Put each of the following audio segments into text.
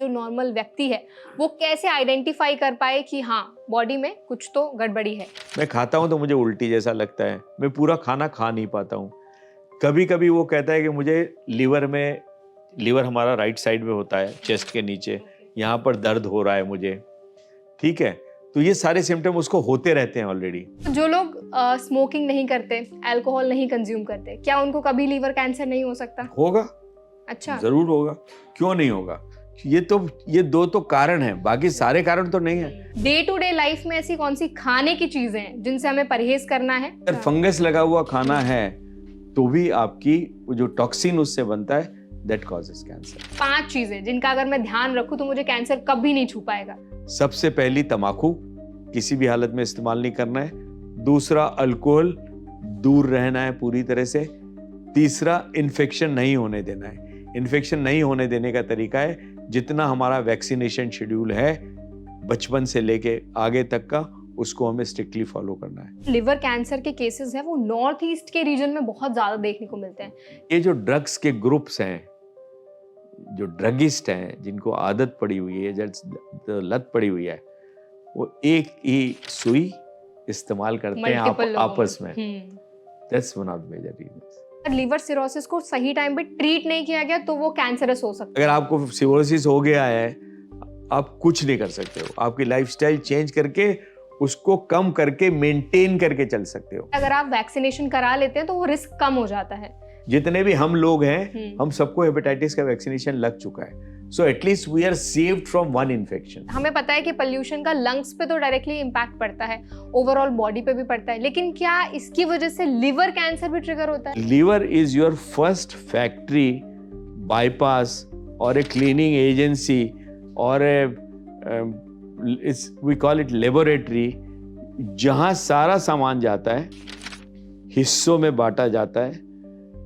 जो नॉर्मल व्यक्ति है वो कैसे आइडेंटिफाई कर पाए कि हाँ बॉडी में कुछ तो गड़बड़ी है? मैं खाता हूँ तो मुझे उल्टी जैसा लगता है, मैं पूरा खाना खा नहीं पाता हूँ। कभी कभी वो कहता है कि मुझे लीवर हमारा राइट साइड में होता है, चेस्ट के नीचे, यहाँ पर दर्द हो रहा है मुझे, ठीक है। तो ये सारे सिम्टम उसको होते रहते हैं ऑलरेडी। जो लोग स्मोकिंग नहीं करते, अल्कोहल नहीं कंज्यूम करते, क्या उनको कभी लीवर कैंसर नहीं हो सकता? होगा, अच्छा, जरूर होगा, क्यों नहीं होगा। ये दो तो कारण हैं, बाकी सारे कारण तो नहीं है। डे टू डे लाइफ में ऐसी कौन सी खाने की चीजें हैं जिनसे हमें परहेज करना है? अगर फंगस लगा हुआ खाना है तो भी आपकी जो टॉक्सिन उससे बनता है, दैट कॉजेस कैंसर। 5 चीजें जिनका अगर मैं ध्यान रखूं तो मुझे कैंसर कभी नहीं छू पाएगा। सबसे पहली तंबाकू किसी भी हालत में इस्तेमाल नहीं करना है। दूसरा, अल्कोहल दूर रहना है पूरी तरह से। तीसरा, इन्फेक्शन नहीं होने देना है। इन्फेक्शन नहीं होने देने का तरीका है, जितना हमारा वैक्सीनेशन शेड्यूल है बचपन से लेके आगे तक का, उसको हमें स्ट्रिक्टली फॉलो करना है। लिवर कैंसर के केसेस हैं वो नॉर्थ ईस्ट के रीजन में बहुत ज्यादा देखने को मिलते हैं। ये जो ड्रग्स के ग्रुप्स हैं, जो ड्रगिस्ट हैं, जिनको आदत पड़ी हुई है, जो लत पड़ी हुई है, वो एक ही सुई इस्तेमाल करते हैं आपस में। That's one of the major reasons. Liver cirrhosis को सही टाइम पे ट्रीट नहीं किया गया तो वो कैंसरस हो सकता है। अगर आपको सिरोसिस हो गया है, आप कुछ नहीं कर सकते हो। आपकी लाइफस्टाइल चेंज करके उसको कम करके मेंटेन करके चल सकते हो। अगर आप वैक्सीनेशन करा लेते हैं तो वो रिस्क कम हो जाता है। जितने भी हम लोग हैं, हम सबको हेपेटाइटिस का वैक्सीनेशन लग चुका है। So at least we are saved from one infection. हमें पता है कि पोल्यूशन का लंग्स पे तो डायरेक्टली इम्पैक्ट पड़ता है, ओवरऑल बॉडी पे भी पड़ता है, लेकिन क्या इसकी वजह से लिवर कैंसर भी ट्रिगर होता है? Liver is your first factory, bypass और ए क्लीनिंग एजेंसी और वी कॉल इट लेबोरेटरी, जहां सारा सामान जाता है, हिस्सों में बांटा जाता है,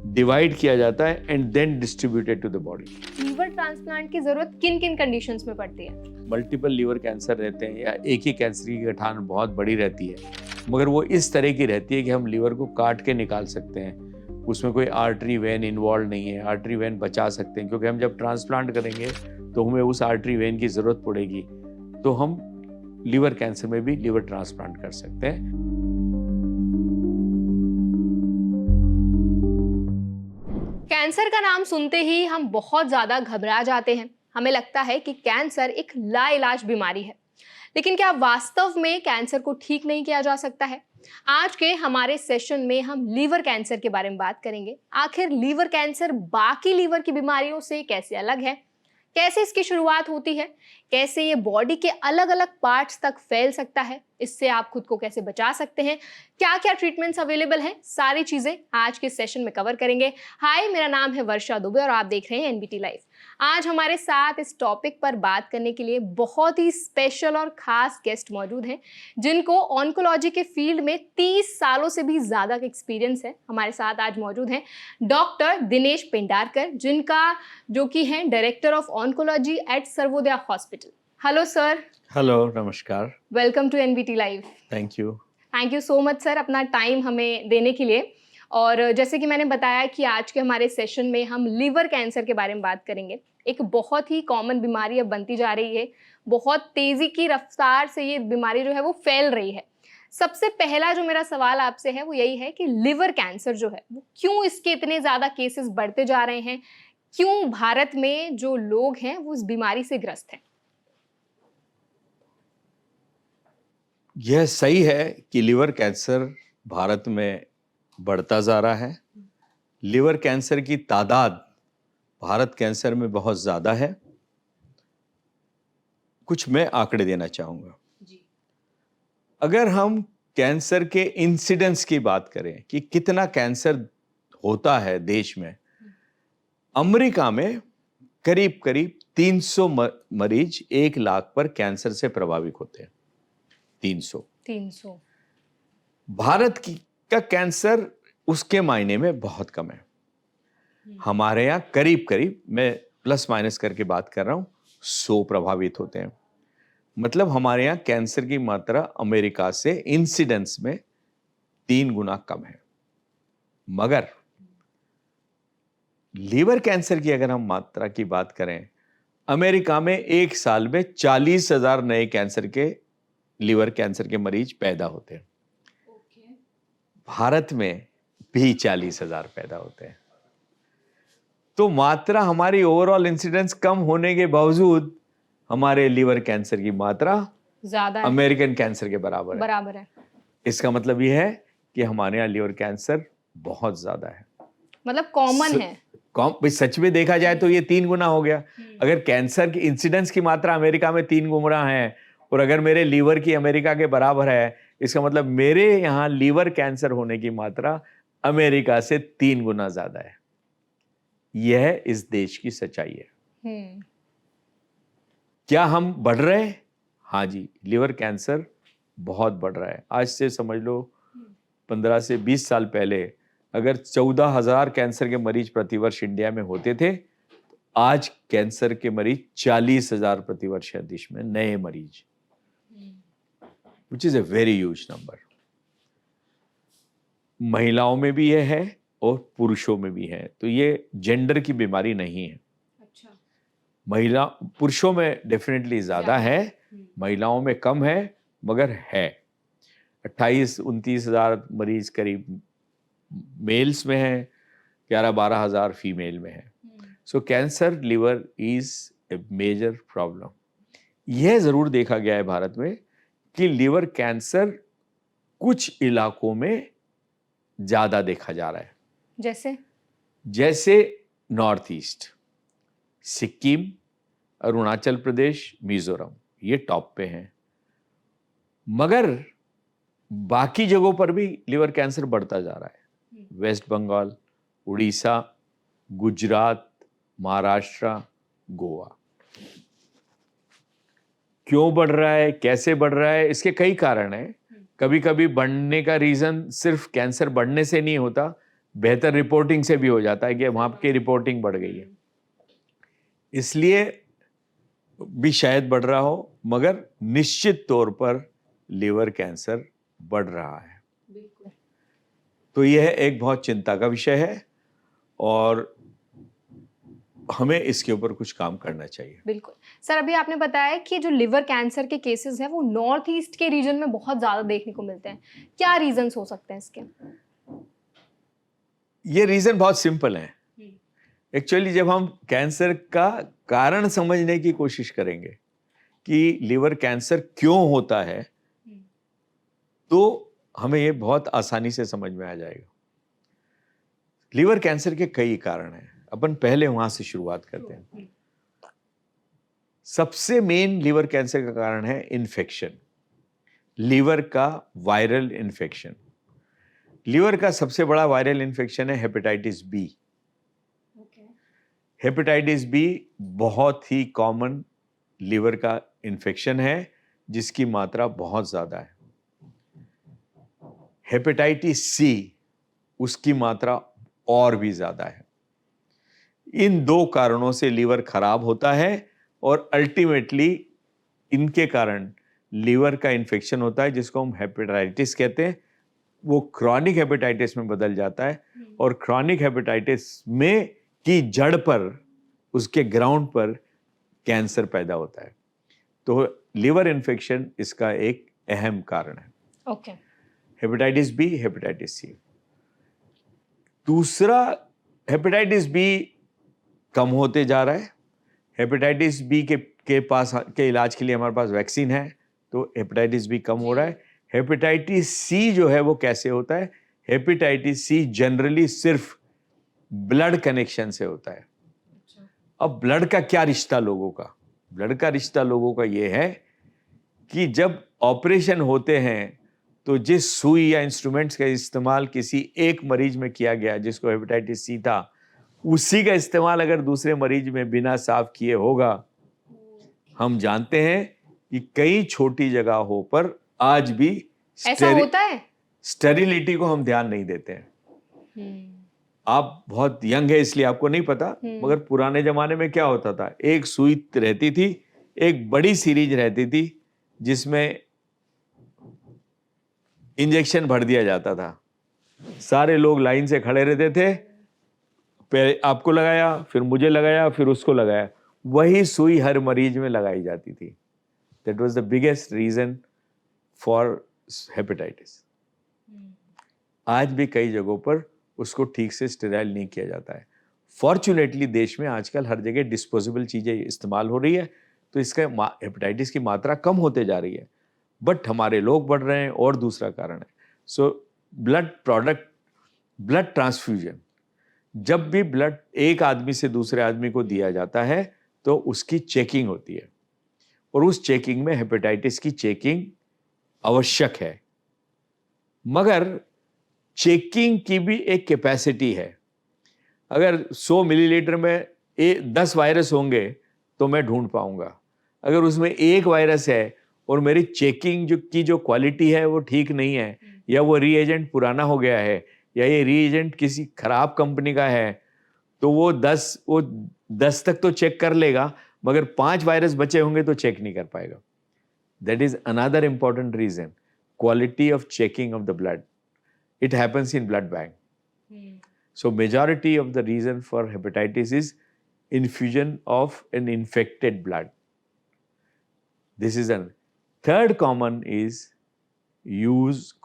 डिवाइड किया जाता है and then distributed to the body. Liver transplant की जरूरत किन किन कंडीशंस में पड़ती है? मल्टीपल लीवर कैंसर रहते हैं या एक ही कैंसर की गठान बहुत बड़ी रहती है, मगर वो इस तरह की रहती है कि हम लीवर को काट के निकाल सकते हैं। उसमें कोई आर्टरी वेन इन्वॉल्व नहीं है। आर्टरी वेन बचा सकते हैं, क्योंकि हम जब ट्रांसप्लांट करेंगे तो हमें उस आर्टरी वेन की जरूरत पड़ेगी, तो हम लीवर कैंसर में भी लीवर ट्रांसप्लांट कर सकते हैं। कैंसर का नाम सुनते ही हम बहुत ज्यादा घबरा जाते हैं। हमें लगता है कि कैंसर एक लाइलाज बीमारी है, लेकिन क्या वास्तव में कैंसर को ठीक नहीं किया जा सकता है? आज के हमारे सेशन में हम लीवर कैंसर के बारे में बात करेंगे। आखिर लीवर कैंसर बाकी लीवर की बीमारियों से कैसे अलग है, कैसे इसकी शुरुआत होती है, कैसे ये बॉडी के अलग अलग पार्ट्स तक फैल सकता है, इससे आप खुद को कैसे बचा सकते हैं, क्या क्या ट्रीटमेंट्स अवेलेबल हैं, सारी चीजें आज के सेशन में कवर करेंगे। हाय, मेरा नाम है वर्षा दुबे और आप देख रहे हैं एनबीटी लाइव। आज हमारे साथ इस टॉपिक पर बात करने के लिए बहुत ही स्पेशल और खास गेस्ट मौजूद हैं, जिनको ऑन्कोलॉजी के फील्ड में 30 सालों से भी ज्यादा का एक्सपीरियंस है। हमारे साथ आज मौजूद हैं डॉक्टर दिनेश पेंडारकर, जिनका जो कि हैं director of oncology at Sarvodaya hospital. Hello sir. Hello, नमस्कार। Welcome to NBT live. Thank you so much sir, अपना टाइम हमें देने के लिए। और जैसे कि मैंने बताया कि आज के हमारे सेशन में हम लीवर कैंसर के बारे में बात करेंगे। एक बहुत ही कॉमन बीमारी अब बनती जा रही है, बहुत तेजी की रफ्तार से ये बीमारी जो है वो फैल रही है। सबसे पहला जो मेरा सवाल आपसे है वो यही है कि लिवर कैंसर जो है वो क्यों इसके इतने ज़्यादा केसेस बढ़ते जा रहे हैं, क्यों भारत में जो लोग हैं वो इस बीमारी से ग्रस्त हैं? यह सही है कि लिवर कैंसर भारत में बढ़ता जा रहा है। लिवर कैंसर की तादाद भारत कैंसर में बहुत ज़्यादा है। कुछ मैं आंकड़े देना चाहूँगा। अगर हम कैंसर के इंसिडेंस की बात करें कि कितना कैंसर होता है देश में, अमेरिका में करीब करीब 300 मरीज 1 लाख पर कैंसर से प्रभावित होते हैं। 300। भारत का कैंसर उसके मायने में बहुत कम है। हमारे यहाँ करीब करीब, मैं प्लस माइनस करके बात कर रहा हूँ, 100 प्रभावित होते हैं। मतलब हमारे यहाँ कैंसर की मात्रा अमेरिका से इंसिडेंस में 3 गुना कम है। मगर लीवर कैंसर की अगर हम मात्रा की बात करें अमेरिका में एक साल में 40,000 नए कैंसर के, लीवर कैंसर के मरीज पैदा होते हैं। भारत में भी 40,000 पैदा होते हैं। तो मात्रा, हमारी ओवरऑल इंसिडेंस कम होने के बावजूद हमारे लीवर कैंसर की मात्रा ज्यादा है, अमेरिकन कैंसर के बराबर है। इसका मतलब यह है कि हमारे यहाँ लीवर कैंसर बहुत ज्यादा है, मतलब कॉमन है। भाई सच में देखा जाए तो ये 3 गुना हो गया। अगर कैंसर की इंसिडेंस की मात्रा अमेरिका में 3 गुना है और अगर मेरे लीवर की अमेरिका के बराबर है, इसका मतलब मेरे यहाँ लीवर कैंसर होने की मात्रा अमेरिका से 3 गुना ज्यादा है। यह इस देश की सच्चाई है। क्या हम बढ़ रहे हैं? हाँ जी, लीवर कैंसर बहुत बढ़ रहा है। आज से समझ लो 15 से 20 साल पहले अगर 14,000 कैंसर के मरीज प्रतिवर्ष इंडिया में होते थे, तो आज कैंसर के मरीज 40,000 प्रतिवर्ष है देश में, नए मरीज, which is a very huge number. महिलाओं में भी यह है और पुरुषों में भी है, तो ये जेंडर की बीमारी नहीं है। अच्छा। महिला, पुरुषों में डेफिनेटली ज्यादा है, महिलाओं में कम है, मगर है। 28-29 हजार मरीज करीब मेल्स में है, 11-12 हजार फीमेल में है। So cancer liver is a major problem. यह जरूर देखा गया है भारत में कि लीवर कैंसर कुछ इलाकों में ज्यादा देखा जा रहा है। जैसे नॉर्थ ईस्ट, सिक्किम, अरुणाचल प्रदेश, मिजोरम, ये टॉप पे हैं। मगर बाकी जगहों पर भी लीवर कैंसर बढ़ता जा रहा है। वेस्ट बंगाल, उड़ीसा, गुजरात, महाराष्ट्र, गोवा। क्यों बढ़ रहा है, कैसे बढ़ रहा है? इसके कई कारण हैं। कभी कभी बढ़ने का रीजन सिर्फ कैंसर बढ़ने से नहीं होता, बेहतर रिपोर्टिंग से भी हो जाता है कि वहां की रिपोर्टिंग बढ़ गई है, इसलिए भी शायद बढ़ रहा हो। मगर निश्चित तौर पर लीवर कैंसर बढ़ रहा है। तो यह एक बहुत चिंता का विषय है और हमें इसके ऊपर कुछ काम करना चाहिए। बिल्कुल सर, अभी आपने बताया कि जो लिवर कैंसर के केसेस हैं वो नॉर्थ ईस्ट के रीजन में बहुत ज्यादा देखने को मिलते हैं। क्या रीजंस हो सकते हैं इसके? ये रीजन बहुत सिंपल है। एक्चुअली जब हम कैंसर का कारण समझने की कोशिश करेंगे कि लिवर कैंसर क्यों होता है, तो हमें ये बहुत आसानी से समझ में आ जाएगा। लिवर कैंसर के कई कारण हैं, अपन पहले वहां से शुरुआत करते हैं। सबसे मेन लिवर कैंसर का कारण है इन्फेक्शन, लीवर का वायरल इन्फेक्शन। लीवर का सबसे बड़ा वायरल इन्फेक्शन है हेपेटाइटिस बी। हेपेटाइटिस बी बहुत ही कॉमन लीवर का इन्फेक्शन है जिसकी मात्रा बहुत ज्यादा है। हेपेटाइटिस सी, उसकी मात्रा और भी ज्यादा है। इन दो कारणों से लीवर खराब होता है और अल्टीमेटली इनके कारण लीवर का इन्फेक्शन होता है जिसको हम हेपेटाइटिस कहते हैं। वो क्रॉनिक हेपेटाइटिस में बदल जाता है और क्रॉनिक हेपेटाइटिस में की जड़ पर, उसके ग्राउंड पर कैंसर पैदा होता है। तो लिवर इन्फेक्शन इसका एक अहम कारण है। Okay. Hepatitis B, hepatitis C. दूसरा, हेपेटाइटिस बी कम होते जा रहा है। हेपेटाइटिस बी के इलाज के लिए हमारे पास वैक्सीन है, तो हेपेटाइटिस बी कम हो रहा है। हेपेटाइटिस सी जो है वो कैसे होता है? हेपेटाइटिस सी जनरली सिर्फ ब्लड कनेक्शन से होता है। अब ब्लड का क्या रिश्ता लोगों का? ब्लड का रिश्ता लोगों का ये है कि जब ऑपरेशन होते हैं तो जिस सुई या इंस्ट्रूमेंट्स का इस्तेमाल किसी एक मरीज में किया गया जिसको हेपेटाइटिस सी था, उसी का इस्तेमाल अगर दूसरे मरीज में बिना साफ किए होगा, हम जानते हैं कि कई छोटी जगहों पर आज भी ऐसा होता है। स्टेरिलिटी को हम ध्यान नहीं देते हैं। आप बहुत यंग है इसलिए आपको नहीं पता, मगर पुराने जमाने में क्या होता था, एक सुई रहती थी, एक बड़ी सीरीज रहती थी जिसमें इंजेक्शन भर दिया जाता था। सारे लोग लाइन से खड़े रहते थे, पहले आपको लगाया, फिर मुझे लगाया, फिर उसको लगाया। वही सुई हर मरीज में लगाई जाती थी. That was the biggest reason for hepatitis. आज भी कई जगहों पर उसको ठीक से स्टेराइल नहीं किया जाता है. फॉर्चुनेटली देश में आजकल हर जगह डिस्पोजेबल चीज़ें इस्तेमाल हो रही है, तो इसका हेपेटाइटिस की मात्रा कम होते जा रही है. बट हमारे लोग बढ़ रहे हैं और दूसरा कारण है. सो ब्लड ट्रांसफ्यूजन, जब भी ब्लड एक आदमी से दूसरे आदमी को दिया जाता है तो उसकी चेकिंग होती है, और उस चेकिंग में हेपेटाइटिस की चेकिंग आवश्यक है. मगर चेकिंग की भी एक कैपेसिटी है. अगर 100 मिलीलीटर में 10 वायरस होंगे तो मैं ढूंढ पाऊंगा. अगर उसमें एक वायरस है और मेरी चेकिंग जो क्वालिटी है वो ठीक नहीं है, या वो रीएजेंट पुराना हो गया है, या ये रीएजेंट किसी खराब कंपनी का है, तो वो 10 तक तो चेक कर लेगा, मगर 5 वायरस बचे होंगे तो चेक नहीं कर पाएगा. That is another important reason, quality of checking of the blood. It happens in blood bank. So majority of the reason for hepatitis is infusion of an infected blood. This is an third common is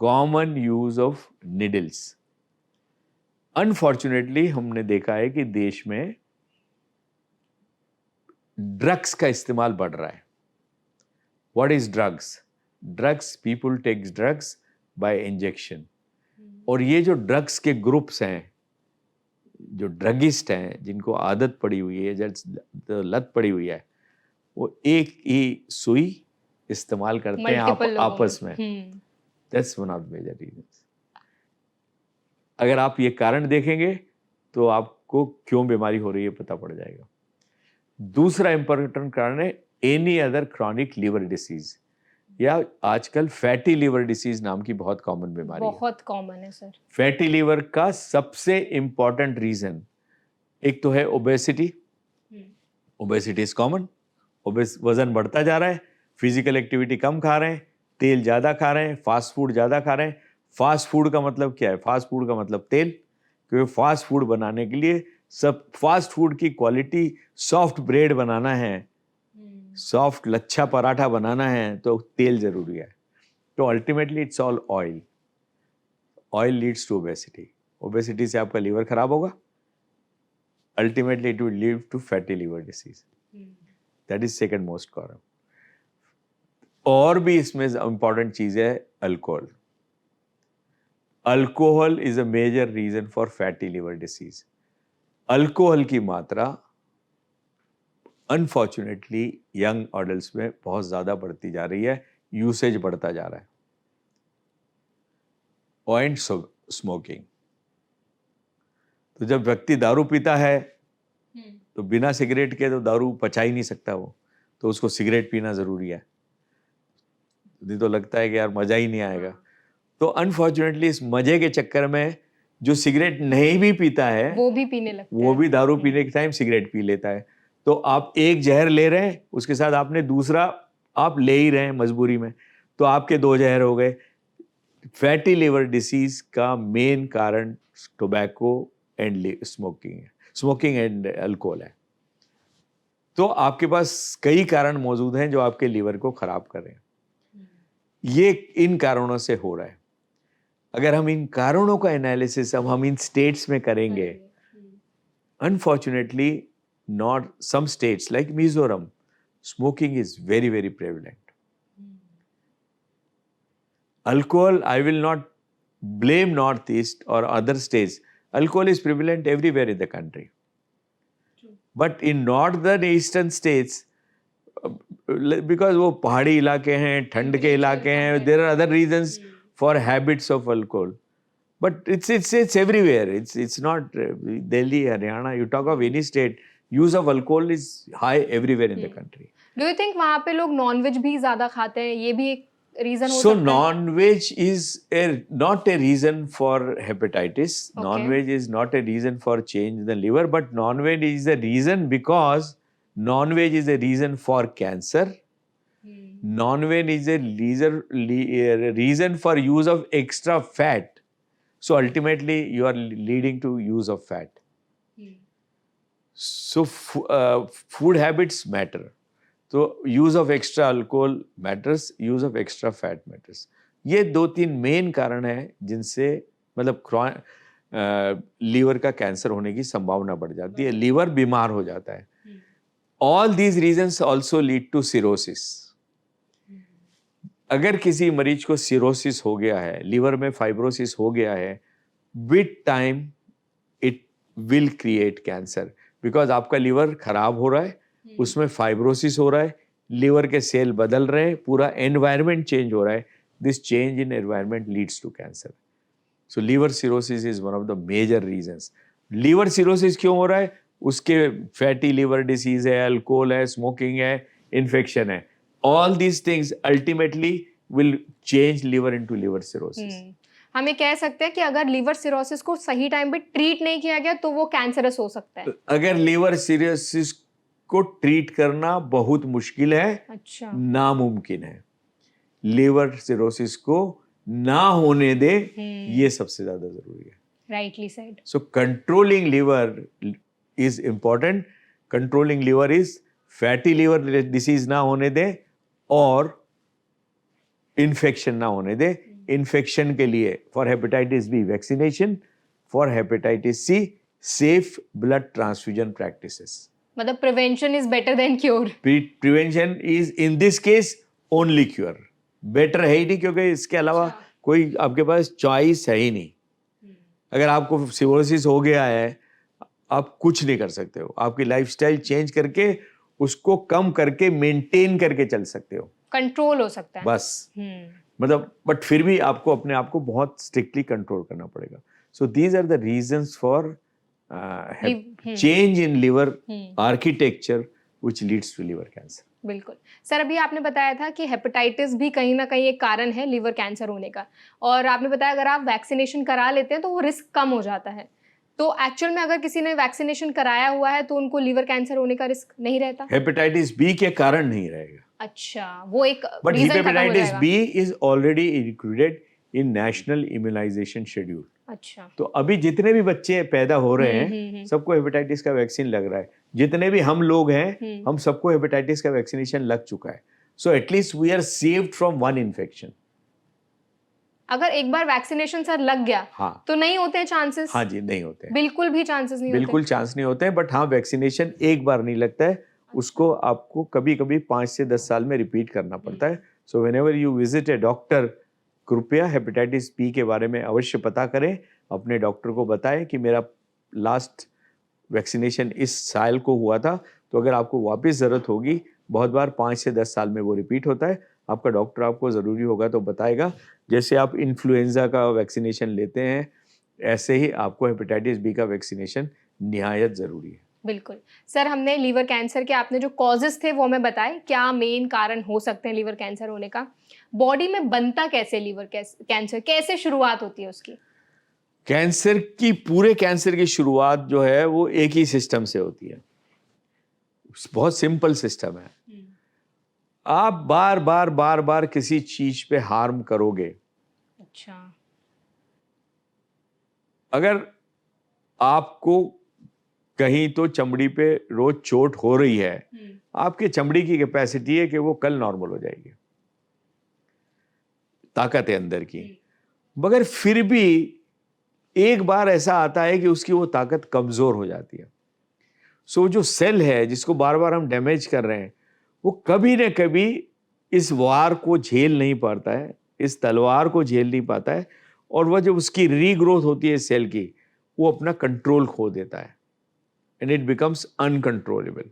common use of needles. Unfortunately हमने देखा है कि देश में drugs का इस्तेमाल बढ़ रहा है. What is drugs? Drugs, people take drugs by injection. और ये जो ड्रग्स के ग्रुप्स हैं, जो ड्रगिस्ट हैं, जिनको आदत पड़ी हुई है, जो लत पड़ी हुई है, वो एक ही सुई इस्तेमाल करते हैं आपस में. That's one of the major reasons. अगर आप ये कारण देखेंगे तो आपको क्यों बीमारी हो रही है पता पड़ जाएगा. दूसरा इंपॉर्टेंट कारण है any other chronic liver disease, या आजकल फैटी लिवर डिसीज नाम की बहुत कॉमन बीमारी है. बहुत कॉमन है सर. फैटी लिवर का सबसे इंपॉर्टेंट रीजन एक तो है ओबेसिटी. Obesity is common. वजन बढ़ता जा रहा है, फिजिकल एक्टिविटी कम खा रहे हैं, तेल ज़्यादा खा रहे हैं, फास्ट फूड ज़्यादा खा रहे हैं. फास्ट फूड का मतलब क्या है? फास्ट फूड का मतलब तेल. क्योंकि फास्ट फूड बनाने के लिए फास्ट फूड की क्वालिटी, सॉफ्ट ब्रेड बनाना है, सॉफ्ट लच्छा पराठा बनाना है, तो तेल जरूरी है. तो ultimately it's all oil. Oil leads to obesity. Obesity से आपका लीवर खराब होगा. Ultimately it will lead to fatty liver disease. That is second most common. और भी इसमें इंपॉर्टेंट चीज है alcohol. Alcohol is a major reason for fatty liver disease. Alcohol की मात्रा अनफॉर्चुनेटली यंग एडल्ट्स में बहुत ज़्यादा बढ़ती जा रही है. यूसेज बढ़ता जा रहा है. And smoking. तो जब व्यक्ति दारू पीता है तो बिना सिगरेट के तो दारू पचा ही नहीं सकता वो, तो उसको सिगरेट पीना ज़रूरी है. नहीं तो लगता है कि यार मज़ा ही नहीं आएगा. तो अनफॉर्चुनेटली इस मज़े के चक्कर में जो सिगरेट नहीं भी पीता है वो भी पीने लगता है, वो भी दारू पीने के टाइम सिगरेट पी लेता है. तो आप एक जहर ले रहे हैं, उसके साथ आपने दूसरा आप ले ही रहे हैं मजबूरी में, तो आपके 2 जहर हो गए. फैटी लिवर डिसीज का मेन कारण tobacco and smoking and alcohol है. तो आपके पास कई कारण मौजूद हैं जो आपके लीवर को खराब कर रहे हैं. ये इन कारणों से हो रहा है. अगर हम इन कारणों का एनालिसिस हम इन स्टेट्स में करेंगे, unfortunately not some states like Mizoram, smoking is very, very prevalent. Alcohol, I will not blame Northeast or other states. Alcohol is prevalent everywhere in the country. But in northern eastern states, because वो पहाड़ी इलाके हैं, ठंड के इलाके हैं, there are other reasons for habits of alcohol. But it's everywhere. It's not Delhi, Haryana. You talk of any state, use of alcohol is high everywhere in the country. Do you think वहाँ पे लोग nonveg भी ज्यादा खाते हैं? ये भी एक रीजन हो So सकता है? non-veg is not a reason for hepatitis. Okay. Non-veg is not a reason for change in the liver, but non-veg is a reason because non-veg is a reason for cancer. Non-veg is a reason for use of extra fat. So ultimately you are leading to use of fat. So food habits matter. तो use of extra alcohol matters, use of extra fat matters. ये 2-3 main कारण है जिनसे मतलब liver का cancer होने की संभावना बढ़ जाती है, लीवर बीमार हो जाता है. All these reasons also lead to cirrhosis. अगर किसी मरीज को सिरोसिस हो गया है, लीवर में फाइब्रोसिस हो गया है, with time it will create cancer, because आपका लीवर खराब हो रहा है, उसमें फाइब्रोसिस हो रहा है, लीवर के सेल बदल रहे हैं, पूरा एनवायरनमेंट चेंज हो रहा है. This change in environment leads to cancer. So liver cirrhosis is one of the major reasons. Liver cirrhosis क्यों हो रहा है? उसके फैटी लीवर डिसीज है, अल्कोहल है, स्मोकिंग है, इन्फेक्शन है. All these things ultimately will change liver into liver cirrhosis. हम ये कह सकते हैं कि अगर लीवर सिरोसिस को सही टाइम पे ट्रीट नहीं किया गया तो वो कैंसरस हो सकता है. अगर लीवर सिरोसिस को ट्रीट करना बहुत मुश्किल है, अच्छा, नामुमकिन है. लीवर सिरोसिस को ना होने दे, ये सबसे ज्यादा जरूरी है. Rightly said. So controlling liver is important. Controlling liver is fatty liver disease ना होने दे और इन्फेक्शन ना होने दे. इन्फेक्शन के लिए for hepatitis B vaccination, for hepatitis C safe blood transfusion practices. मतलब prevention is better than cure. Prevention is in this case only cure. Better है ही नहीं, क्योंकि इसके अलावा कोई आपके पास चॉइस है ही नहीं. अगर आपको सिरोसिस हो गया है, आप कुछ नहीं कर सकते हो. आपकी लाइफस्टाइल चेंज करके उसको कम करके मेंटेन करके चल सकते हो, कंट्रोल हो सकता है बस. मतलब बट फिर भी आपको अपने आप को बहुत स्ट्रिक्टली कंट्रोल करना पड़ेगा. So these are the reasons for change in liver architecture which leads to liver cancer. बिल्कुल सर, अभी आपने बताया था कि हेपेटाइटिस भी कहीं ना कहीं एक कारण है लीवर कैंसर होने का, और आपने बताया अगर आप वैक्सीनेशन करा लेते हैं तो वो रिस्क कम हो जाता है. तो एक्चुअल में अगर किसी ने वैक्सीनेशन कराया हुआ है तो उनको लीवर कैंसर होने का रिस्क नहीं रहता? हेपेटाइटिस बी के कारण नहीं रहेगा. अच्छा, वो एक बट रीजन खत्म हो हेपेटाइटिस जाएगा. B is already included in national immunisation schedule. अच्छा. तो अभी जितने भी बच्चे पैदा हो रहे हैं सबको हेपेटाइटिस का वैक्सीन लग रहा है. जितने भी हम लोग हैं हम सबको हेपेटाइटिस का वैक्सीनेशन लग चुका है. So at least we are saved from one infection. अगर एक बार वैक्सीनेशन सर लग गया, हाँ, तो नहीं होते चांसेस? हाँ जी, नहीं होते. बिल्कुल भी चांसेस नहीं बिल्कुल चांस नहीं होते हैं. बट हाँ, वैक्सीनेशन एक बार नहीं लगता है, उसको आपको कभी कभी 5 से 10 साल में रिपीट करना पड़ता है. So whenever you visit A doctor, कृपया हेपेटाइटिस बी के बारे में अवश्य पता करें. अपने डॉक्टर को बताएं कि मेरा लास्ट वैक्सीनेशन इस साल को हुआ था, तो अगर आपको वापस ज़रूरत होगी, बहुत बार 5 से 10 साल में वो रिपीट होता है, आपका डॉक्टर आपको ज़रूरी होगा तो बताएगा. जैसे आप इन्फ्लुएंजा का वैक्सीनेशन लेते हैं, ऐसे ही आपको हेपेटाइटिस बी का वैक्सीनेशन निहायत ज़रूरी है. बिल्कुल सर, हमने लीवर कैंसर के आपने जो कॉजेस थे वो हमें बताए, क्या मेन कारण हो सकते हैं लीवर कैंसर होने का. बॉडी में बनता कैसे लीवर कैंसर, कैसे शुरुआत होती है उसकी? कैंसर की शुरुआत जो है वो एक ही सिस्टम से होती है. बहुत सिंपल सिस्टम है. आप बार बार किसी चीज पे हार्म करोगे. अच्छा. अगर आपको कहीं तो चमड़ी पे रोज चोट हो रही है, आपकी चमड़ी की कैपेसिटी है कि वो कल नॉर्मल हो जाएगी, ताकत है अंदर की. मगर फिर भी एक बार ऐसा आता है कि उसकी वो ताकत कमजोर हो जाती है. सो जो सेल है जिसको बार बार हम डैमेज कर रहे हैं, वो कभी न कभी इस वार को झेल नहीं पाता है, इस तलवार को झेल नहीं पाता है, और वह जब उसकी रीग्रोथ होती है सेल की, वो अपना कंट्रोल खो देता है एंड इट बिकम्स अनकंट्रोलेबल.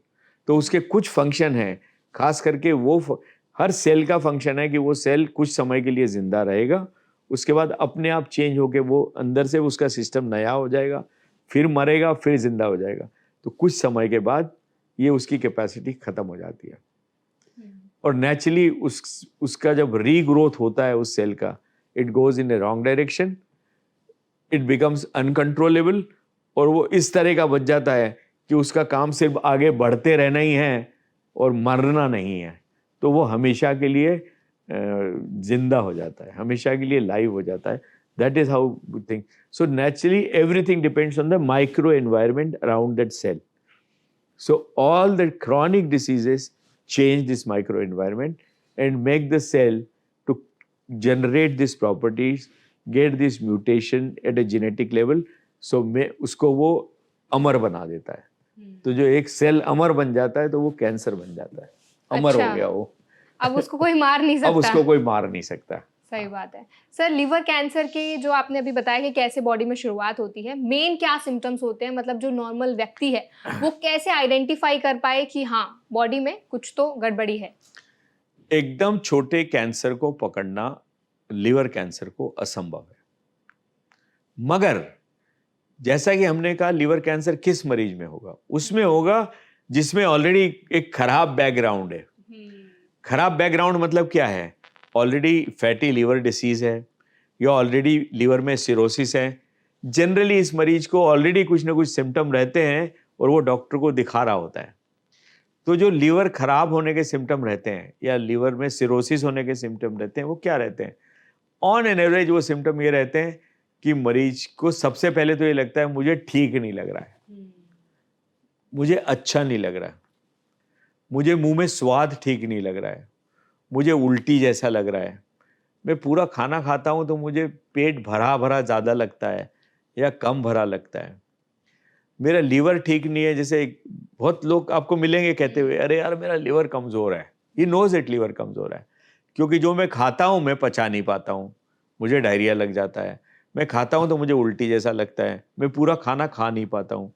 तो उसके कुछ फंक्शन हैं, खास करके वो हर सेल का फंक्शन है कि वो सेल कुछ समय के लिए जिंदा रहेगा, उसके बाद अपने आप चेंज होके वो अंदर से उसका सिस्टम नया हो जाएगा, फिर मरेगा, फिर जिंदा हो जाएगा. तो कुछ समय के बाद ये उसकी कैपेसिटी खत्म हो जाती है. और नेचुरली उसका जब रीग्रोथ होता है उस सेल का, it goes in A wrong direction, it becomes uncontrollable, और वो इस तरह का बच जाता है कि उसका काम सिर्फ आगे बढ़ते रहना ही है और मरना नहीं है. तो वो हमेशा के लिए जिंदा हो जाता है, हमेशा के लिए लाइव हो जाता है. That is how we think. So naturally everything depends on the micro environment around that cell. So all the chronic diseases change this microenvironment and make the cell to generate these properties, get this mutation at a genetic level. So मैं उसको वो अमर बना देता है. तो जो एक cell अमर बन जाता है तो वो कैंसर बन जाता है. अमर अच्छा, हो गया वो. अब उसको कोई मार नहीं सकता. अब उसको कोई मार नहीं सकता. सही बात है. सर, लिवर कैंसर के जो आपने अभी बताया कि कैसे बॉडी में शुरुआत होती है, मेन क्या सिम्टम्स होते हैं, मतलब जो नॉर्मल व्यक्ति है वो कैसे आइडेंटिफाई कर पाए कि हाँ बॉडी में कुछ तो गड़बड़ी है? एकदम छोटे कैंसर को पकड़ना लिवर कैंसर को असंभव है. मगर जैसा कि हमने कहा, लिवर कैंसर किस मरीज में होगा? उसमें होगा जिसमें ऑलरेडी एक खराब बैकग्राउंड है. खराब बैकग्राउंड मतलब क्या है? ऑलरेडी फैटी लिवर डिसीज है या ऑलरेडी लिवर में सिरोसिस है. जनरली इस मरीज को ऑलरेडी कुछ ना कुछ सिम्टम रहते हैं और वो डॉक्टर को दिखा रहा होता है. तो जो लिवर खराब होने के सिम्टम रहते हैं या लिवर में सिरोसिस होने के सिम्टम रहते हैं, वो क्या रहते हैं? ऑन एन एवरेज वो सिम्टम ये रहते हैं कि मरीज को सबसे पहले तो ये लगता है मुझे ठीक नहीं लग रहा है, मुझे अच्छा नहीं लग रहा है, मुझे मुंह में स्वाद ठीक नहीं लग रहा है, मुझे उल्टी जैसा लग रहा है, मैं पूरा खाना खाता हूं तो मुझे पेट भरा भरा ज़्यादा लगता है या कम भरा लगता है, मेरा लीवर ठीक नहीं है. जैसे बहुत लोग आपको मिलेंगे कहते हुए, अरे यार मेरा लीवर कमज़ोर है. ही नोज इट लीवर कमज़ोर है, क्योंकि जो मैं खाता हूँ मैं पचा नहीं पाता हूँ, मुझे डायरिया लग जाता है. मैं खाता हूँ तो मुझे उल्टी जैसा लगता है, मैं पूरा खाना खा नहीं पाता हूँ.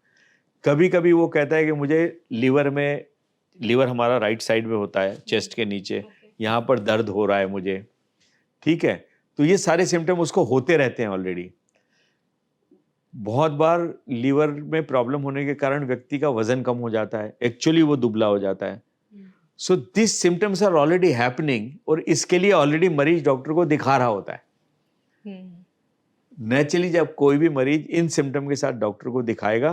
कभी कभी वो कहता है कि मुझे लीवर हमारा राइट साइड में होता है, चेस्ट के नीचे, यहाँ पर दर्द हो रहा है मुझे. ठीक है, तो ये सारे सिम्टम उसको होते रहते हैं ऑलरेडी. बहुत बार लीवर में प्रॉब्लम होने के कारण व्यक्ति का वजन कम हो जाता है, एक्चुअली वो दुबला हो जाता है. So this symptoms are already happening और इसके लिए ऑलरेडी मरीज डॉक्टर को दिखा रहा होता है. नेचुरली जब कोई भी मरीज इन सिम्टम के साथ डॉक्टर को दिखाएगा,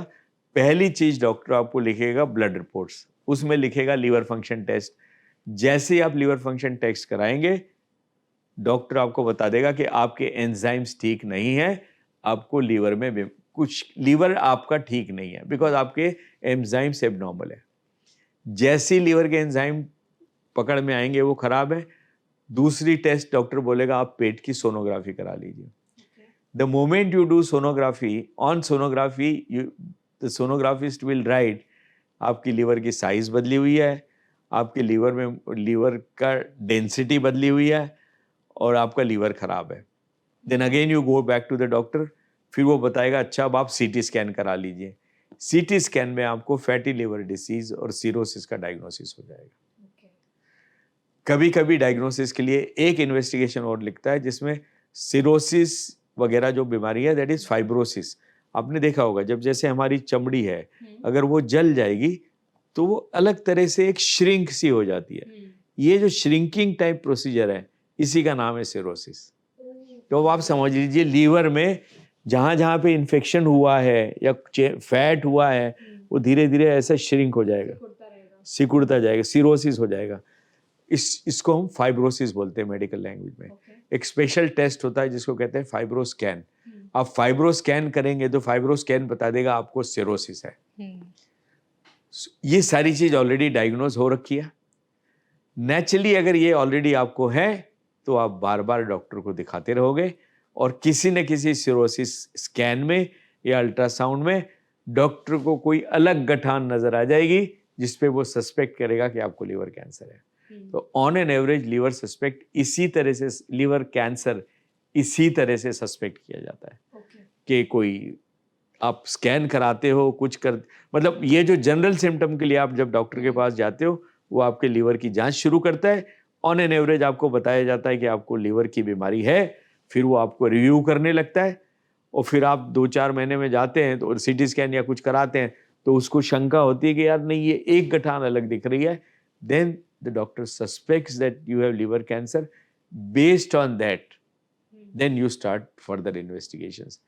पहली चीज डॉक्टर आपको लिखेगा ब्लड रिपोर्ट्स. उसमें लिखेगा लीवर फंक्शन टेस्ट. जैसे ही आप लीवर फंक्शन टेस्ट कराएंगे, डॉक्टर आपको बता देगा कि आपके एंजाइम्स ठीक नहीं है, आपको लीवर में कुछ, लीवर आपका ठीक नहीं है बिकॉज आपके एंजाइम्स एबनॉर्मल है. जैसे ही लीवर के एंजाइम पकड़ में आएंगे वो खराब है, दूसरी टेस्ट डॉक्टर बोलेगा आप पेट की सोनोग्राफी करा लीजिए. The moment you do sonography, on sonography the sonographist will write आपकी लीवर की साइज बदली हुई है, आपके लीवर का डेंसिटी बदली हुई है और आपका लीवर खराब है. Then again you go back to the doctor, फिर वो बताएगा अच्छा अब आप सीटी स्कैन करा लीजिए. सीटी स्कैन में आपको फैटी लिवर डिसीज और सिरोसिस का डायग्नोसिस हो जाएगा. कभी कभी डायग्नोसिस के लिए एक इन्वेस्टिगेशन और लिखता है जिसमें सिरोसिस वगैरह जो बीमारी है, दैट इज फाइब्रोसिस. आपने देखा होगा जब जैसे हमारी चमड़ी है, अगर वो जल जाएगी तो वो अलग तरह से एक श्रिंक सी हो जाती है. ये जो श्रिंकिंग टाइप प्रोसीजर है, इसी का नाम है सिरोसिस. तो आप समझ लीजिए लीवर में जहां जहां पे इन्फेक्शन हुआ है या फैट हुआ है, वो धीरे धीरे ऐसा श्रिंक हो जाएगा, सिकुड़ता जाएगा, सिरोसिस हो जाएगा. इसको हम फाइब्रोसिस बोलते हैं मेडिकल लैंग्वेज में. एक स्पेशल टेस्ट होता है जिसको कहते हैं फाइब्रोस्कैन. आप फाइब्रोस्कैन करेंगे तो फाइब्रोस्कैन बता देगा आपको सिरोसिस है. ये सारी चीज ऑलरेडी डायग्नोज हो रखी है. नेचुरली अगर ये ऑलरेडी आपको है तो आप बार बार डॉक्टर को दिखाते रहोगे और किसी न किसी सिरोसिस स्कैन में या अल्ट्रासाउंड में डॉक्टर को कोई अलग गठान नजर आ जाएगी जिसपे वो सस्पेक्ट करेगा कि आपको लीवर कैंसर है. तो on an average liver suspect इसी तरह से, लीवर कैंसर इसी तरह से सस्पेक्ट किया जाता है कि कोई आप स्कैन कराते हो, कुछ कर, मतलब ये जो जनरल सिम्टम के लिए आप जब डॉक्टर के पास जाते हो वो आपके लीवर की जांच शुरू करता है. ऑन एन एवरेज आपको बताया जाता है कि आपको लीवर की बीमारी है, फिर वो आपको रिव्यू करने लगता है और फिर आप 2-4 महीने में जाते हैं तो सीटी स्कैन या कुछ कराते हैं तो उसको शंका होती है कि यार नहीं ये एक गठान अलग दिख रही है. Then the doctor suspects that you have liver cancer. Based on that, then you start further investigations.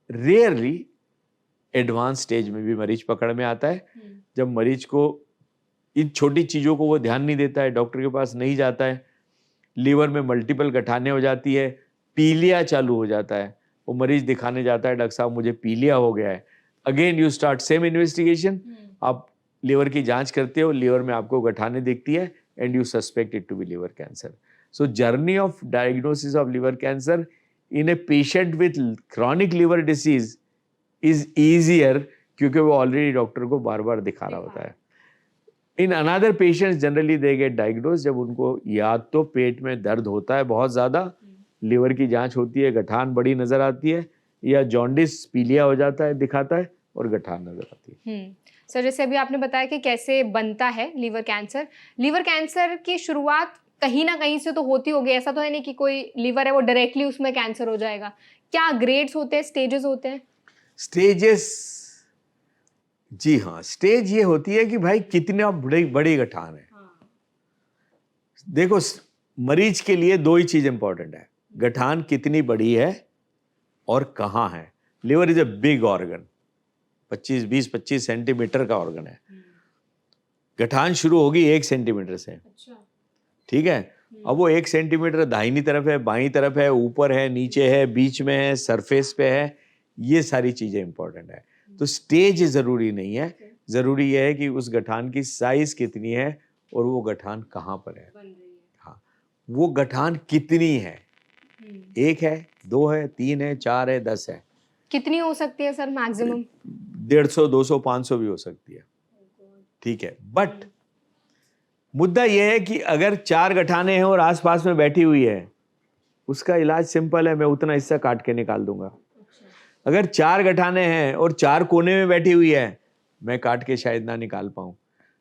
Rarely advanced stage में भी मरीज पकड़ में आता है. जब मरीज को इन छोटी चीज़ों को वो ध्यान नहीं देता है, डॉक्टर के पास नहीं जाता है, लीवर में मल्टीपल गठाने हो जाती है, पीलिया चालू हो जाता है, वो मरीज दिखाने जाता है, डॉक्टर साहब मुझे पीलिया हो गया है. Again you start same investigation. आप लीवर की जांच करते हो, लीवर में आपको गठाने दिखती है and you suspect it to be liver cancer. So journey of diagnosis of liver cancer in a patient with chronic liver disease is easier, क्योंकि वो ऑलरेडी डॉक्टर को बार बार दिखा रहा होता है. In another patients generally they get diagnose जब उनको या तो पेट में दर्द होता है बहुत ज़्यादा, लीवर की जांच होती है, गठान बड़ी नज़र आती है, या जॉन्डिस पीलिया हो जाता है, दिखाता है और गठान नज़र आती है. सर, जैसे अभी आपने बताया कि कैसे बनता है लीवर कैंसर की शुरुआत कहीं ना कहीं से तो होती होगी, ऐसा तो है नहीं कि कोई लीवर है वो डायरेक्टली उसमें कैंसर हो जाएगा. क्या ग्रेड्स होते हैं, स्टेजेस होते हैं? स्टेजेस, जी हाँ, स्टेज ये होती है कि भाई कितना बड़ी गठान है. देखो, मरीज के लिए दो ही चीज इंपॉर्टेंट है, गठान कितनी बड़ी है और कहाँ है. Liver is a big organ, 25 centimetre का ऑर्गन है. गठान शुरू होगी 1 सेंटीमीटर से. ठीक है. अब वो 1 सेंटीमीटर दाहिनी तरफ है, बाईं तरफ है, ऊपर है, नीचे है, बीच में है, सरफेस पे है, ये सारी चीजें इंपॉर्टेंट है. तो स्टेज जरूरी नहीं है, जरूरी यह है कि उस गठान की साइज कितनी है और वो गठान कहाँ पर है. हाँ, वो गठान कितनी है, 1 है, 2 है, 3 है, 4 है, 10 है. कितनी हो सकती है सर मैक्सिमम? 150, 200, 500 भी हो सकती है. ठीक है. बट मुद्दा यह है कि अगर 4 गठाने हैं और आसपास में बैठी हुई है, उसका इलाज सिंपल है, मैं उतना हिस्सा काट के निकाल दूंगा. अगर 4 गठाने हैं और 4 कोने में बैठी हुई है, मैं काट के शायद ना निकाल पाऊं.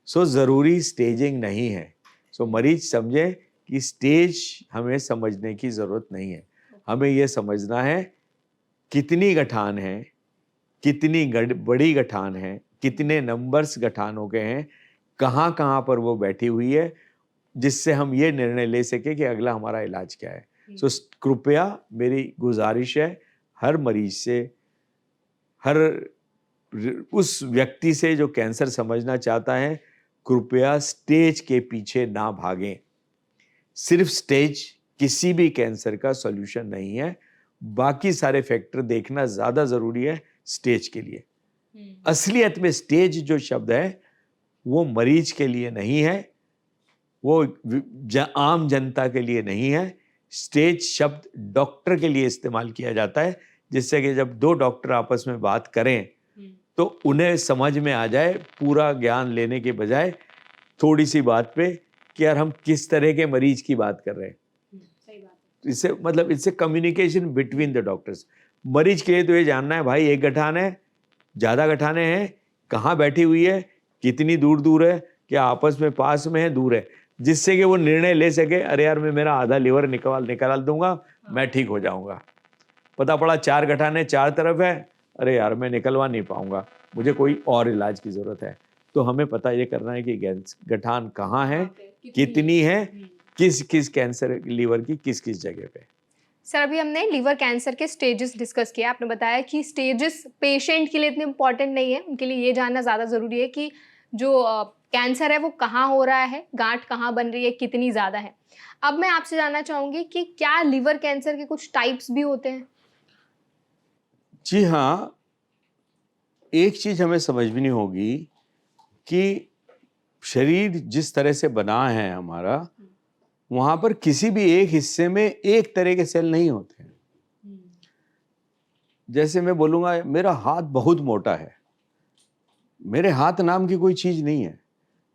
सो जरूरी स्टेजिंग नहीं है. सो मरीज समझे कि स्टेज हमें समझने की जरूरत नहीं है. हमें यह समझना है कितनी गठान है, कितनी बड़ी गठान है, कितने नंबर्स गठानों के हैं, कहाँ कहाँ पर वो बैठी हुई है, जिससे हम ये निर्णय ले सके कि अगला हमारा इलाज क्या है. सो कृपया मेरी गुजारिश है हर मरीज से, हर उस व्यक्ति से जो कैंसर समझना चाहता है, कृपया स्टेज के पीछे ना भागें. सिर्फ स्टेज किसी भी कैंसर का सॉल्यूशन नहीं है. बाकी सारे फैक्टर देखना ज्यादा जरूरी है स्टेज के लिए. असलियत में स्टेज जो शब्द है वो मरीज के लिए नहीं है, वो आम जनता के लिए नहीं है. स्टेज शब्द डॉक्टर के लिए इस्तेमाल किया जाता है, जिससे कि जब 2 डॉक्टर आपस में बात करें तो उन्हें समझ में आ जाए, पूरा ज्ञान लेने के बजाय थोड़ी सी बात पे कि यार हम किस तरह के मरीज की बात कर रहे हैं. इससे मतलब इससे कम्युनिकेशन बिटवीन द डॉक्टर्स. मरीज के लिए तो ये जानना है भाई 1 गठान है, ज़्यादा गठाने हैं, कहाँ बैठी हुई है, कितनी दूर दूर है, क्या आपस में पास में है, दूर है, जिससे कि वो निर्णय ले सके, अरे यार मैं मेरा आधा लीवर निकाल दूंगा, मैं ठीक हो जाऊंगा. पता पड़ा 4 गठाने 4 तरफ है, अरे यार मैं निकलवा नहीं पाऊंगा, मुझे कोई और इलाज की जरूरत है. तो हमें पता ये करना है कि गठान कहाँ है, कितनी है, किस किस कैंसर लीवर की किस जगह पे. सर, अभी हमने लीवर कैंसर के स्टेजेस डिस्कस किया. आपने बताया कि स्टेजेस पेशेंट के लिए इतने इम्पॉर्टेंट नहीं है, उनके लिए ये जानना ज़्यादा ज़रूरी है कि जो कैंसर है वो कहाँ हो रहा है, गांठ कहाँ बन रही है, कितनी ज़्यादा है. अब मैं आपसे जानना चाहूँगी कि क्या लीवर कैंसर के कुछ टाइप्स भी होते हैं? जी हाँ, एक चीज़ हमें समझनी होगी कि शरीर जिस तरह से बना है हमारा, वहाँ पर किसी भी एक हिस्से में एक तरह के सेल नहीं होते हैं. जैसे मैं बोलूँगा मेरा हाथ बहुत मोटा है, मेरे हाथ नाम की कोई चीज़ नहीं है.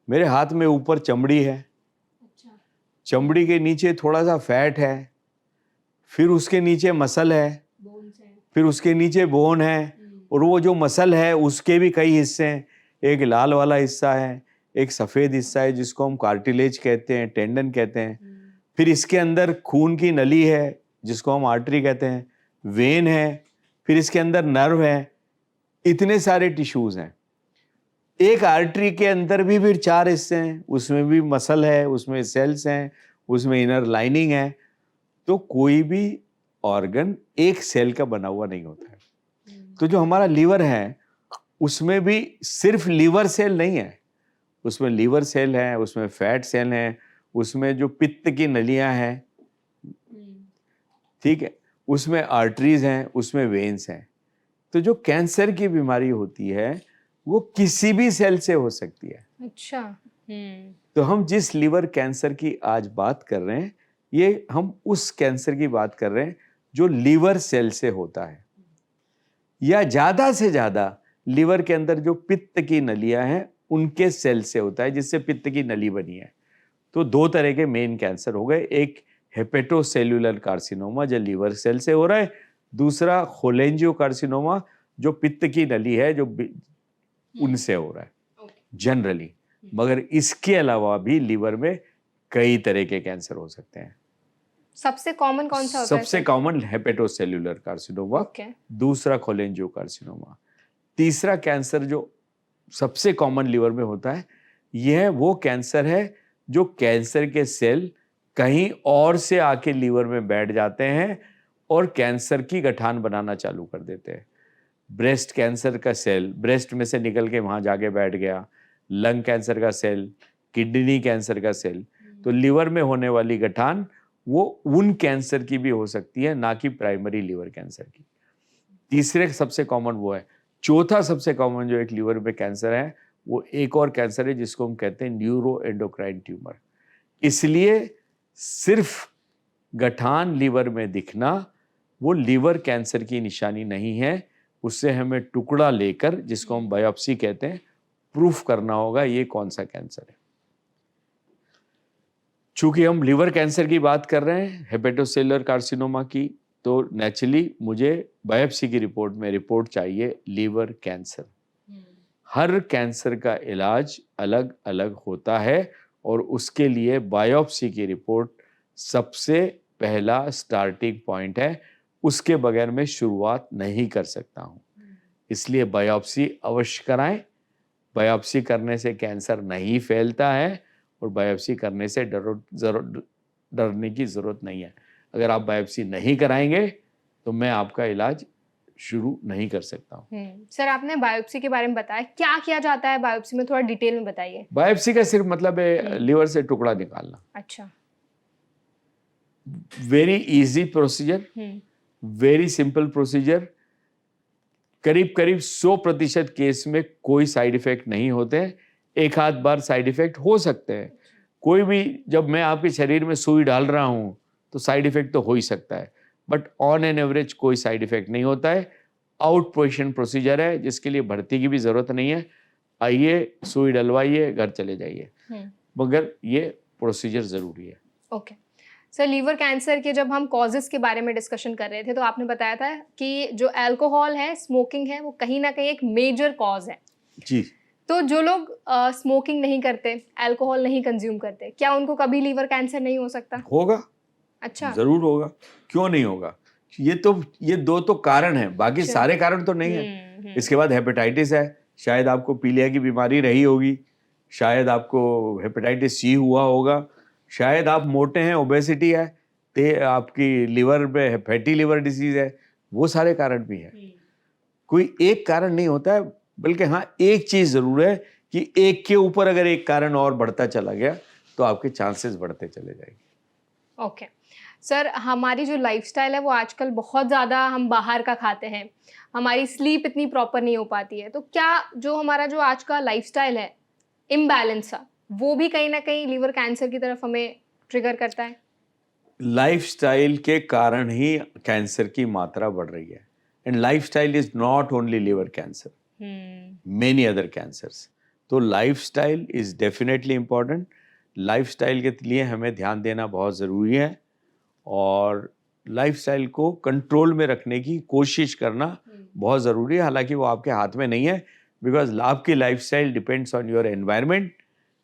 मेरे हाथ में ऊपर चमड़ी है, चमड़ी के नीचे थोड़ा सा फैट है, फिर उसके नीचे मसल है, फिर उसके नीचे बोन है, और वो जो मसल है उसके भी कई हिस्से हैं. एक लाल वाला हिस्सा है, एक सफ़ेद हिस्सा है जिसको हम कार्टिलेज कहते हैं, टेंडन कहते हैं. फिर इसके अंदर खून की नली है जिसको हम आर्टरी कहते हैं, वेन है, फिर इसके अंदर नर्व है. इतने सारे टिश्यूज हैं. एक आर्टरी के अंदर भी फिर 4 हिस्से हैं, उसमें भी मसल है, उसमें सेल्स हैं, उसमें इनर लाइनिंग है. तो कोई भी ऑर्गन एक सेल का बना हुआ नहीं होता है. तो जो हमारा लीवर है उसमें भी सिर्फ लीवर सेल नहीं है, उसमें लीवर सेल है, उसमें फैट सेल है, उसमें जो पित्त की नलियां हैं, ठीक है, उसमें आर्टरीज हैं, उसमें वेन्स हैं. तो जो कैंसर की बीमारी होती है वो किसी भी सेल से हो सकती है। अच्छा। तो हम जिस लिवर कैंसर की आज बात कर रहे हैं, ये हम उस कैंसर की बात कर रहे हैं जो लिवर सेल से होता है, या ज्यादा से ज्यादा लिवर के अंदर जो पित्त की नलियां हैं उनके सेल से होता है, जिससे पित्त की नली बनी है। तो दो तरह के मेन कैंसर हो गए, एक हेपेटोसेल्युलर कार्सिनोमा जो लिवर सेल से हो रहा है, दूसरा खोलेंजियोकार्सिनोमा जो पित्त की नली है जो उनसे हो रहा है जनरली। मगर इसके अलावा भी लिवर में कई तरह के कैंसर हो सकते हैं। सबसे कॉमन कौन सा होता है? सबसे कॉमन हेपेटोसेल्युलर कार्सिनोमा, दूसरा खोलेंजियोकार्सिनोमा, तीसरा कैंसर जो सबसे कॉमन लिवर में होता है, यह वो कैंसर है जो कैंसर के सेल कहीं और से आके लिवर में बैठ जाते हैं और कैंसर की गठान बनाना चालू कर देते हैं। ब्रेस्ट कैंसर का सेल ब्रेस्ट में से निकल के वहां जाके बैठ गया, लंग कैंसर का सेल, किडनी कैंसर का सेल। तो लिवर में होने वाली गठान वो उन कैंसर की भी हो सकती है, ना कि प्राइमरी लिवर कैंसर की। तीसरे सबसे कॉमन वो है। चौथा सबसे कॉमन जो एक लिवर में कैंसर है, वो एक और कैंसर है जिसको हम कहते हैं न्यूरो एंडोक्राइन ट्यूमर। इसलिए सिर्फ गठान लिवर में दिखना वो लिवर कैंसर की निशानी नहीं है, उससे हमें टुकड़ा लेकर, जिसको हम बायोप्सी कहते हैं, प्रूफ करना होगा ये कौन सा कैंसर है। चूंकि हम लिवर कैंसर की बात कर रहे हैं, हेपेटोसेलुलर कार्सिनोमा की, तो नेचुरली मुझे बायोप्सी की रिपोर्ट में रिपोर्ट चाहिए लिवर कैंसर। हर कैंसर का इलाज अलग अलग होता है और उसके लिए बायोप्सी की रिपोर्ट सबसे पहला स्टार्टिंग पॉइंट है, उसके बगैर मैं शुरुआत नहीं कर सकता हूँ। इसलिए बायोप्सी अवश्य कराएं। बायोप्सी करने से कैंसर नहीं फैलता है और बायोप्सी करने से डरने की ज़रूरत नहीं है। अगर आप बायोप्सी नहीं कराएंगे तो मैं आपका इलाज शुरू नहीं कर सकता हूँ। सर, आपने बायोप्सी के बारे में बताया, क्या किया जाता है बायोप्सी में, थोड़ा डिटेल में बताइए। बायोप्सी का सिर्फ मतलब है लिवर से टुकड़ा निकालना। अच्छा। Very easy procedure, very simple procedure. करीब करीब 100% केस में कोई साइड इफेक्ट नहीं होते हैं। एक आध बार साइड इफेक्ट हो सकते हैं। कोई भी, जब मैं आपके शरीर में सुई डाल रहा हूं तो साइड इफेक्ट तो हो ही सकता है, बट ऑन एन एवरेज कोई साइड इफेक्ट नहीं होता है। आउट पेशेंट प्रोसीजर है जिसके लिए भर्ती की भी जरूरत नहीं है। आइए, सुई डलवाइए, घर चले जाइए, मगर ये प्रोसीजर जरूरी है। ओके सर, लीवर कैंसर के जब हम कॉजेस के बारे में डिस्कशन कर रहे थे तो आपने बताया था कि जो अल्कोहल है, स्मोकिंग है, वो कहीं ना कहीं एक मेजर कॉज है जी। तो जो लोग स्मोकिंग नहीं करते, अल्कोहल नहीं कंज्यूम करते, क्या उनको कभी लीवर कैंसर नहीं हो सकता? होगा। अच्छा। जरूर होगा, क्यों नहीं होगा। ये दो तो कारण हैं, बाकी सारे कारण तो नहीं है। इसके बाद हेपेटाइटिस है, शायद आपको पीलिया की बीमारी रही होगी, शायद आपको हेपेटाइटिस सी हुआ होगा, शायद आप मोटे हैं, ओबेसिटी है, आपकी लिवर में फैटी लिवर डिजीज है, वो सारे कारण भी है। कोई एक कारण नहीं होता है, बल्कि हाँ एक चीज जरूर है कि एक के ऊपर अगर एक कारण और बढ़ता चला गया तो आपके चांसेस बढ़ते चले जाएंगे। ओके सर, हमारी जो लाइफस्टाइल है वो आजकल बहुत ज़्यादा हम बाहर का खाते हैं, हमारी स्लीप इतनी प्रॉपर नहीं हो पाती है, तो क्या जो हमारा जो आज का लाइफस्टाइल है इम्बैलेंस सा, वो भी कहीं ना कहीं लीवर कैंसर की तरफ हमें ट्रिगर करता है? लाइफस्टाइल के कारण ही कैंसर की मात्रा बढ़ रही है। And lifestyle is not only liver cancer, many other cancers. तो lifestyle is definitely important. Lifestyle के लिए हमें ध्यान देना बहुत ज़रूरी है और लाइफस्टाइल को कंट्रोल में रखने की कोशिश करना बहुत ज़रूरी है। हालांकि वो आपके हाथ में नहीं है, बिकॉज आपकी lifestyle depends on your environment.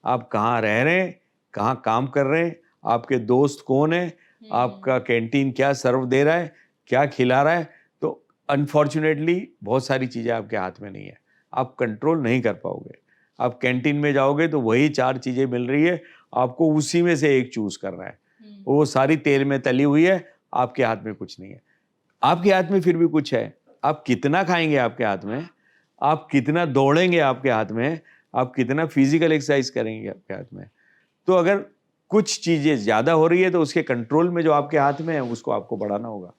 आप कहाँ रह रहे हैं, कहाँ काम कर रहे हैं, आपके दोस्त कौन है, आपका कैंटीन क्या सर्व दे रहा है, क्या खिला रहा है। तो अनफॉर्चुनेटली बहुत सारी चीज़ें आपके हाथ में नहीं है, आप कंट्रोल नहीं कर पाओगे। आप कैंटीन में जाओगे तो वही 4 चीज़ें मिल रही है, आपको उसी में से एक चूज करना है, वो सारी तेल में तली हुई है, आपके हाथ में कुछ नहीं है। आपके हाथ में फिर भी कुछ है, आप कितना खाएंगे आपके हाथ में, आप कितना दौड़ेंगे आपके हाथ में, आप कितना फिजिकल एक्सरसाइज करेंगे आपके हाथ में। तो अगर कुछ चीज़ें ज़्यादा हो रही है तो उसके कंट्रोल में जो आपके हाथ में है उसको आपको बढ़ाना होगा।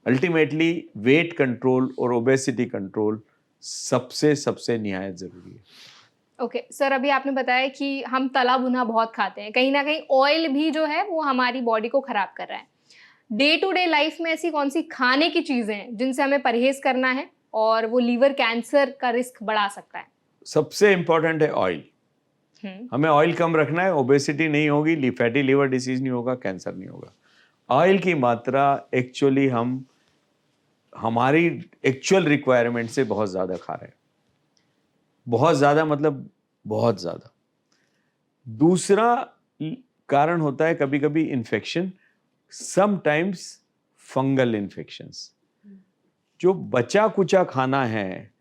अल्टीमेटली वेट कंट्रोल और ओबेसिटी कंट्रोल सबसे सबसे निहायत ज़रूरी है। ओके सर, अभी आपने बताया कि हम तला भुना बहुत खाते हैं, कहीं ना कहीं ऑयल भी जो है वो हमारी बॉडी को खराब कर रहा है। डे टू डे लाइफ में ऐसी कौन सी खाने की चीजें हैं जिनसे हमें परहेज करना है और वो लीवर कैंसर का रिस्क बढ़ा सकता है? सबसे इम्पोर्टेंट है ऑयल। हम्म। हमें ऑयल कम रखना है, ओबेसिटी नहीं होगी, फैटी लिवर डिसीज नहीं होगा, कैंसर नहीं होगा। ऑयल की मात्रा एक्चुअली हम हमारी एक्चुअल रिक्वायरमेंट से बहुत ज़्यादा खा रहे हैं। बहुत ज़्यादा मतलब बहुत ज़्यादा। दूसरा कारण होता है कभी कभी इन्फेक्शन, समटाइम्स फंगल इन्फेक्शंस। जो बचा कुचा खाना है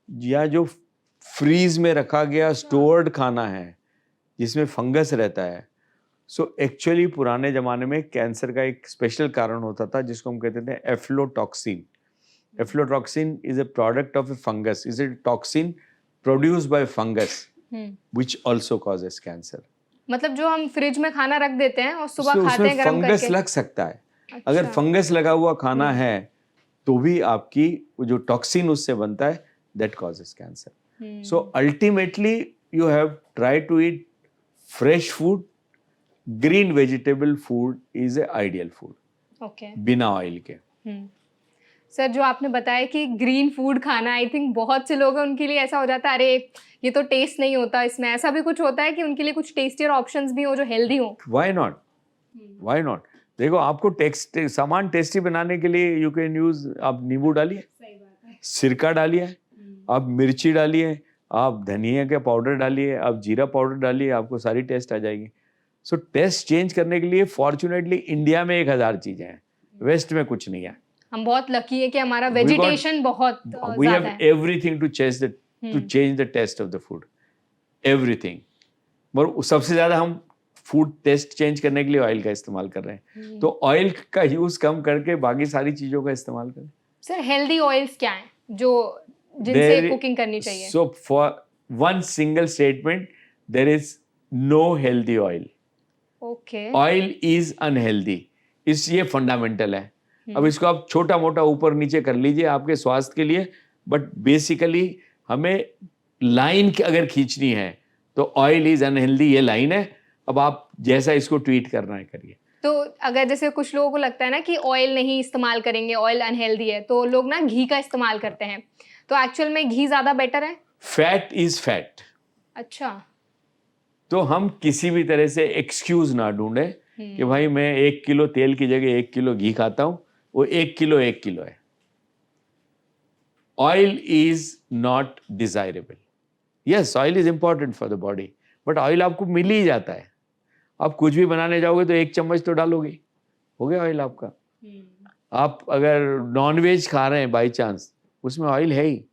या जो फ्रीज में रखा गया स्टोर्ड खाना है जिसमें फंगस रहता है, सो एक्चुअली पुराने ज़माने में कैंसर का एक स्पेशल कारण होता था जिसको हम कहते थे aflatoxin. Aflatoxin is a product of a fungus, is a toxin produced by fungus which also causes cancer. मतलब जो हम फ्रिज में खाना रख देते हैं और सुबह खाते उसमें हैं गरम फंगस करके। लग सकता है। अगर अच्छा। फंगस लगा हुआ खाना है तो भी आपकी वो जो टॉक्सिन उससे बनता है that causes cancer. So ultimately you have try to eat fresh food, green vegetable food is a ideal food, okay. बिना ऑयल के। सर, जो आपने बताया कि ग्रीन फूड खाना, आई थिंक बहुत से लोग हैं उनके लिए ऐसा हो जाता है, अरे ये तो टेस्ट नहीं होता इसमें। ऐसा भी कुछ होता है कि उनके लिए कुछ टेस्टियर ऑप्शंस भी हो जो हेल्दी हो? Why not, why not. देखो आपको टेक्स्ट सामान टेस्टी बनाने के लिए यू कैन यूज, आप नींबू डालिए, सही बात है। सिरका डालिए, आप मिर्ची डालिए, आप धनिया का पाउडर डालिए, आप जीरा पाउडर डालिए, आपको सारी टेस्ट आ जाएगी। सो टेस्ट चेंज करने के लिए फॉर्चुनेटली इंडिया में 1000 चीजें हैं, वेस्ट में कुछ नहीं है। हम बहुत लकी है कि हमारा वेजिटेशन बहुत वी ज्यादा हैव है। Everything to change the taste of the food, everything. पर सबसे ज्यादा हम फूड टेस्ट चेंज करने के लिए ऑयल का इस्तेमाल कर रहे हैं, तो ऑयल का यूज कम करके बाकी सारी चीजों का इस्तेमाल करें। सर, हेल्दी ऑयल्स क्या हैं जो जिनसे कुकिंग करनी चाहिए? So for one single statement, there is no healthy oil. Okay. Oil is unhealthy. ये फंडामेंटल है। अब इसको आप छोटा मोटा ऊपर नीचे कर लीजिए आपके स्वास्थ्य के लिए, बट बेसिकली हमें लाइन अगर खींचनी है तो ऑयल इज अनहेल्दी, ये लाइन है। अब आप जैसा इसको ट्वीट करना है करिए। तो अगर जैसे कुछ लोगों को लगता है ना कि ऑयल नहीं इस्तेमाल करेंगे, ऑयल अनहेल्दी है, तो लोग ना घी का इस्तेमाल करते हैं, तो एक्चुअल में घी ज्यादा बेटर है? Fat is fat. अच्छा। तो हम किसी भी तरह से एक्सक्यूज ना ढूंढे कि भाई मैं 1 किलो तेल की जगह 1 किलो घी खाता हूं, वो 1 किलो 1 किलो है। Oil is not desirable. Yes, oil is important for the body, but oil आपको मिल ही जाता है। आप कुछ भी बनाने जाओगे तो 1 चम्मच तो डालोगे, हो गया ऑयल आपका। आप अगर नॉनवेज खा रहे हैं बाई चांस, उसमें ऑयल है ही।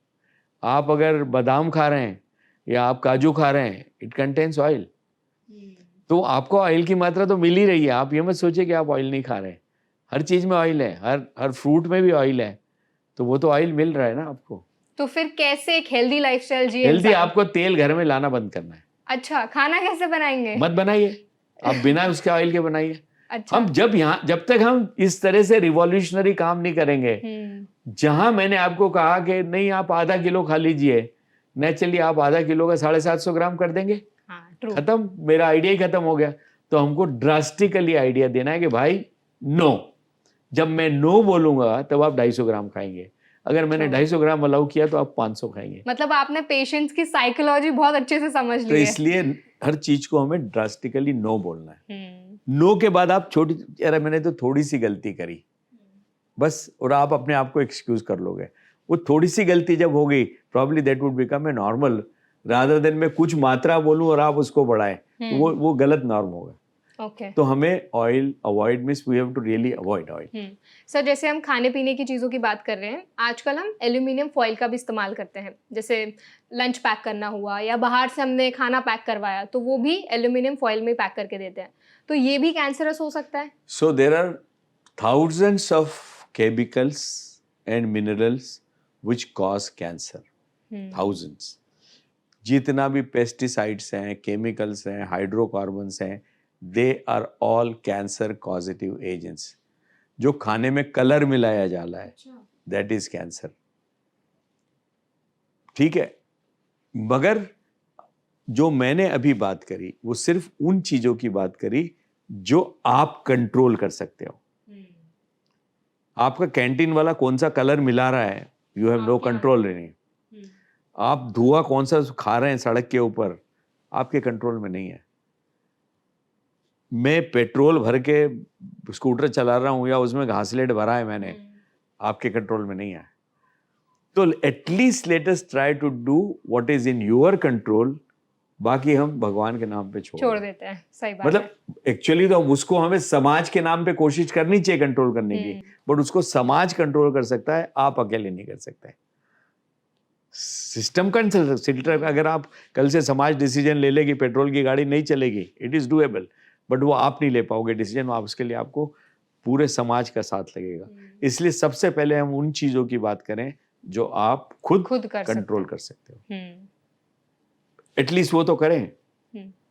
आप अगर बादाम खा रहे हैं या आप काजू खा रहे हैं, इट कंटेन्स ऑयल। तो आपको ऑयल की मात्रा तो मिल ही रही है। आप ये मत सोचिए कि आप ऑयल नहीं खा रहे हैं, हर चीज में ऑयल है, हर फ्रूट में भी ऑयल है, तो वो तो ऑयल मिल रहा है ना आपको। तो फिर कैसे एक हेल्दी लाइफस्टाइल जिए हेल्दी इंसान? आपको तेल घर में लाना बंद करना है। अच्छा, खाना कैसे बनाएंगे? मत बनाइए, आप बिना उसके ऑयल के बनाइए। अच्छा। हम जब तक हम इस तरह से रिवॉल्यूशनरी काम नहीं करेंगे, जहां मैंने आपको कहा कि नहीं आप आधा किलो खा लीजिए, नेचुरली आप आधा किलो का 750 ग्राम कर देंगे, हाँ, ट्रू। खत्म, मेरा आइडिया ही खत्म हो गया। तो हमको ड्रास्टिकली आइडिया देना है कि भाई नो, जब मैं नो बोलूंगा तब आप 250 ग्राम खाएंगे, अगर मैंने 250 ग्राम अलाउ किया तो आप 500 खाएंगे। मतलब आपने पेशेंट्स की साइकोलॉजी बहुत अच्छे से समझ तो ली है। इसलिए हर चीज को हमें ड्रास्टिकली नो बोलना है। नो के बाद आप छोटी, अरे मैंने तो थोड़ी सी गलती करी बस, और आप अपने आप को एक्सक्यूज कर लोगे। वो थोड़ी सी गलती जब होगी, probably that would become a normal, rather than मैं कुछ मात्रा बोलूं और आप उसको बढ़ाएं, वो गलत नॉर्म होगा। ओके। तो हमें oil avoid, means we have to really avoid oil. Sir, जैसे हम खाने पीने की चीज़ों की बात कर रहे हैं, आजकल हम एल्यूमिनियम फॉइल का भी इस्तेमाल करते हैं। जैसे लंच पैक करना हुआ या बाहर से हमने खाना पैक करवाया, तो वो भी एल्यूमिनियम फॉइल में पैक करके देते हैं, तो ये भी कैंसरस हो सकता है? So there are thousands of chemicals and minerals which cause cancer. Thousands. जितना भी पेस्टिसाइड्स हैं, केमिकल्स हैं, हाइड्रोकार्बन्स हैं, they are all cancer causative agents. जो खाने में कलर मिलाया जा रहा है, दैट इज कैंसर। ठीक है, मगर जो मैंने अभी बात करी वो सिर्फ उन चीजों की बात करी जो आप कंट्रोल कर सकते हो। आपका कैंटीन वाला कौन सा कलर मिला रहा है, यू हैव नो कंट्रोल नहीं। आप धुआं कौन सा खा रहे हैं सड़क के ऊपर, आपके कंट्रोल में नहीं है। मैं पेट्रोल भर के स्कूटर चला रहा हूं या उसमें घासलेट भरा है मैंने, आपके कंट्रोल में नहीं है। तो at least let us try to do what is in your control, बाकी हम भगवान के नाम पे छोड़ देते हैं। सही बात है। मतलब एक्चुअली तो उसको हमें समाज के नाम पे कोशिश करनी चाहिए कंट्रोल करने की, बट उसको समाज कंट्रोल कर सकता है, आप अकेले नहीं कर सकते। सिस्टम कंट्रोल, अगर आप कल से समाज डिसीजन ले ले कि पेट्रोल की गाड़ी नहीं चलेगी, इट इज डूएबल, बट वो आप नहीं ले पाओगे डिसीजन, आप उसके लिए आपको पूरे समाज का साथ लगेगा। इसलिए सबसे पहले हम उन चीजों की बात करें जो आप खुद कंट्रोल कर सकते हो। एटलीस्ट वो तो करें,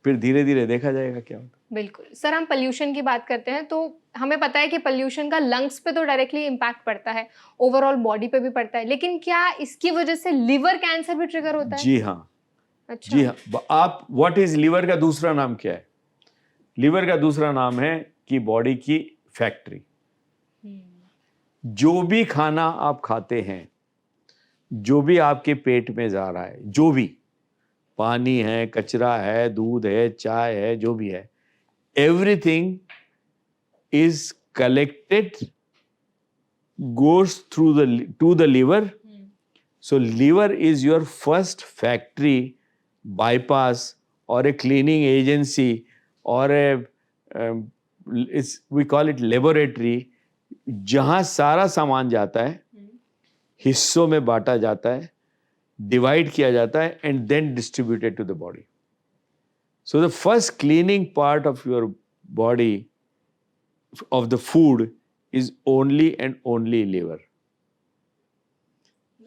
फिर धीरे धीरे देखा जाएगा क्या होता है। बिल्कुल सर, हम पोल्यूशन की बात करते हैं तो हमें पता है कि पोल्यूशन का लंग्स पे तो डायरेक्टली इम्पैक्ट पड़ता है, ओवरऑल बॉडी पे भी पड़ता है, लेकिन क्या इसकी वजह से लिवर कैंसर भी ट्रिगर होता है? जी हाँ। अच्छा। जी हाँ। आप व्हाट इज लिवर का दूसरा नाम क्या है? लिवर का दूसरा नाम है कि बॉडी की फैक्ट्री। जो भी खाना आप खाते हैं, जो भी आपके पेट में जा रहा है, जो भी पानी है, कचरा है, दूध है, चाय है, जो भी है, everything is collected, goes through to the liver. So liver is your first factory, bypass or a cleaning agency or we call it laboratory, जहाँ सारा सामान जाता है, हिस्सों में बांटा जाता है, डिवाइड किया जाता है and then distributed to the body. So the first cleaning part of your body, of the food, is only and only liver.